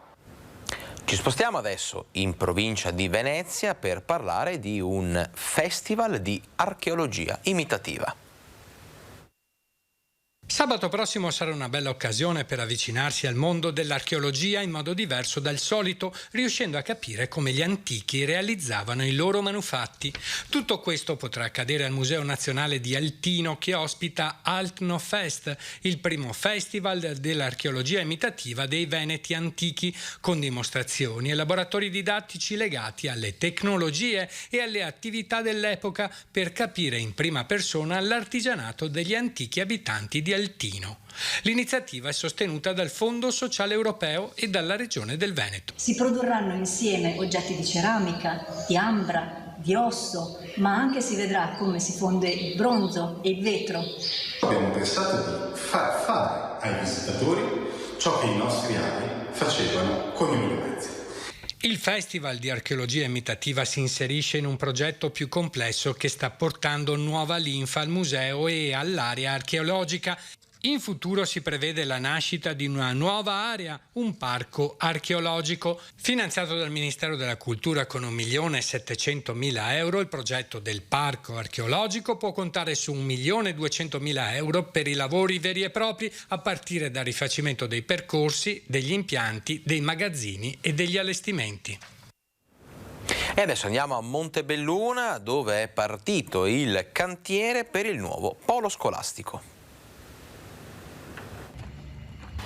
Ci spostiamo adesso in provincia di Venezia per parlare di un festival di archeologia imitativa. Sabato prossimo sarà una bella occasione per avvicinarsi al mondo dell'archeologia in modo diverso dal solito, riuscendo a capire come gli antichi realizzavano i loro manufatti. Tutto questo potrà accadere al Museo Nazionale di Altino, che ospita Altnofest, il primo festival dell'archeologia imitativa dei Veneti antichi, con dimostrazioni e laboratori didattici legati alle tecnologie e alle attività dell'epoca per capire in prima persona l'artigianato degli antichi abitanti di Altino. Altino. L'iniziativa è sostenuta dal Fondo Sociale Europeo e dalla Regione del Veneto. Si produrranno insieme oggetti di ceramica, di ambra, di osso, ma anche si vedrà come si fonde il bronzo e il vetro. Abbiamo pensato di far fare ai visitatori ciò che i nostri avi facevano con i loro mezzi. Il Festival di Archeologia Imitativa si inserisce in un progetto più complesso che sta portando nuova linfa al museo e all'area archeologica. In futuro si prevede la nascita di una nuova area, un parco archeologico. Finanziato dal Ministero della Cultura con 1.700.000 euro, il progetto del parco archeologico può contare su 1.200.000 euro per i lavori veri e propri, a partire dal rifacimento dei percorsi, degli impianti, dei magazzini e degli allestimenti. E adesso andiamo a Montebelluna, dove è partito il cantiere per il nuovo polo scolastico.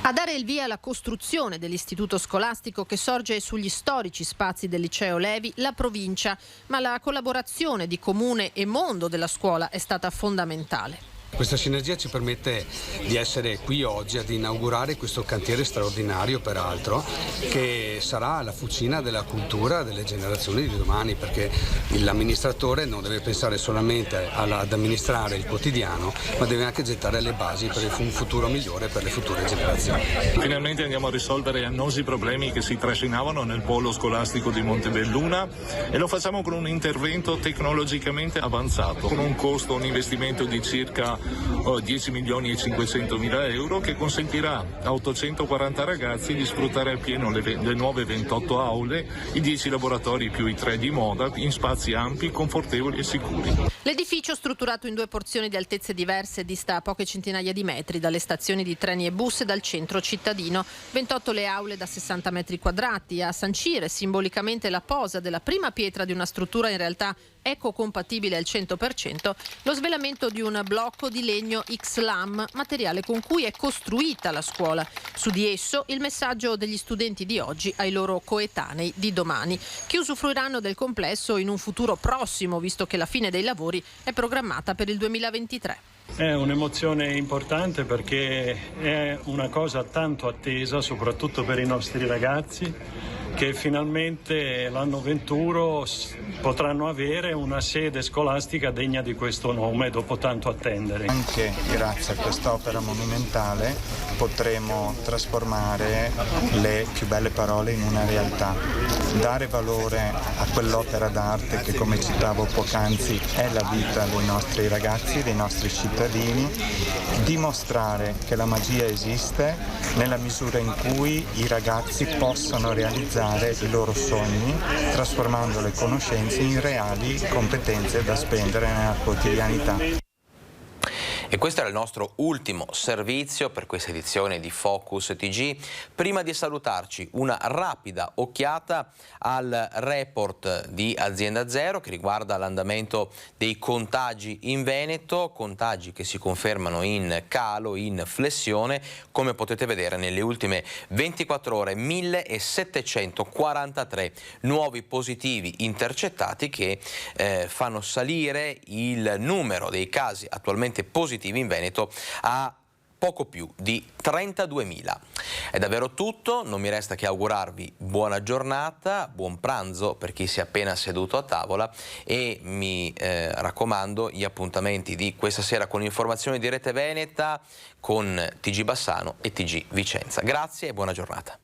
A dare il via alla costruzione dell'istituto scolastico che sorge sugli storici spazi del liceo Levi, la provincia, ma la collaborazione di comune e mondo della scuola è stata fondamentale. Questa sinergia ci permette di essere qui oggi ad inaugurare questo cantiere straordinario, peraltro, che sarà la fucina della cultura delle generazioni di domani, perché l'amministratore non deve pensare solamente ad amministrare il quotidiano, ma deve anche gettare le basi per un futuro migliore per le future generazioni. Finalmente andiamo a risolvere annosi problemi che si trascinavano nel polo scolastico di Montebelluna e lo facciamo con un intervento tecnologicamente avanzato, con un costo, un investimento di circa 10.500.000 euro, che consentirà a 840 ragazzi di sfruttare appieno le nuove 28 aule, i 10 laboratori più i 3 di moda, in spazi ampi, confortevoli e sicuri. L'edificio, strutturato in 2 porzioni di altezze diverse, dista a poche centinaia di metri dalle stazioni di treni e bus e dal centro cittadino. 28 le aule da 60 metri quadrati, a sancire simbolicamente la posa della prima pietra di una struttura in realtà ecocompatibile al 100%, lo svelamento di un blocco di legno X-Lam, materiale con cui è costruita la scuola. Su di esso il messaggio degli studenti di oggi ai loro coetanei di domani, che usufruiranno del complesso in un futuro prossimo, visto che la fine dei lavori è programmata per il 2023. È un'emozione importante perché è una cosa tanto attesa, soprattutto per i nostri ragazzi, che finalmente l'anno venturo potranno avere una sede scolastica degna di questo nome dopo tanto attendere. Anche grazie a quest'opera monumentale potremo trasformare le più belle parole in una realtà, dare valore a quell'opera d'arte che, come citavo poc'anzi, è la vita dei nostri ragazzi, dei nostri cittadini, dimostrare che la magia esiste nella misura in cui i ragazzi possono realizzare i loro sogni, trasformando le conoscenze in reali competenze da spendere nella quotidianità. E questo era il nostro ultimo servizio per questa edizione di Focus TG. Prima di salutarci, una rapida occhiata al report di Azienda Zero che riguarda l'andamento dei contagi in Veneto, contagi che si confermano in calo, in flessione. Come potete vedere, nelle ultime 24 ore 1743 nuovi positivi intercettati che fanno salire il numero dei casi attualmente positivi in Veneto a poco più di 32.000. È davvero tutto, non mi resta che augurarvi buona giornata, buon pranzo per chi si è appena seduto a tavola e mi raccomando gli appuntamenti di questa sera con informazioni di Rete Veneta con TG Bassano e TG Vicenza. Grazie e buona giornata.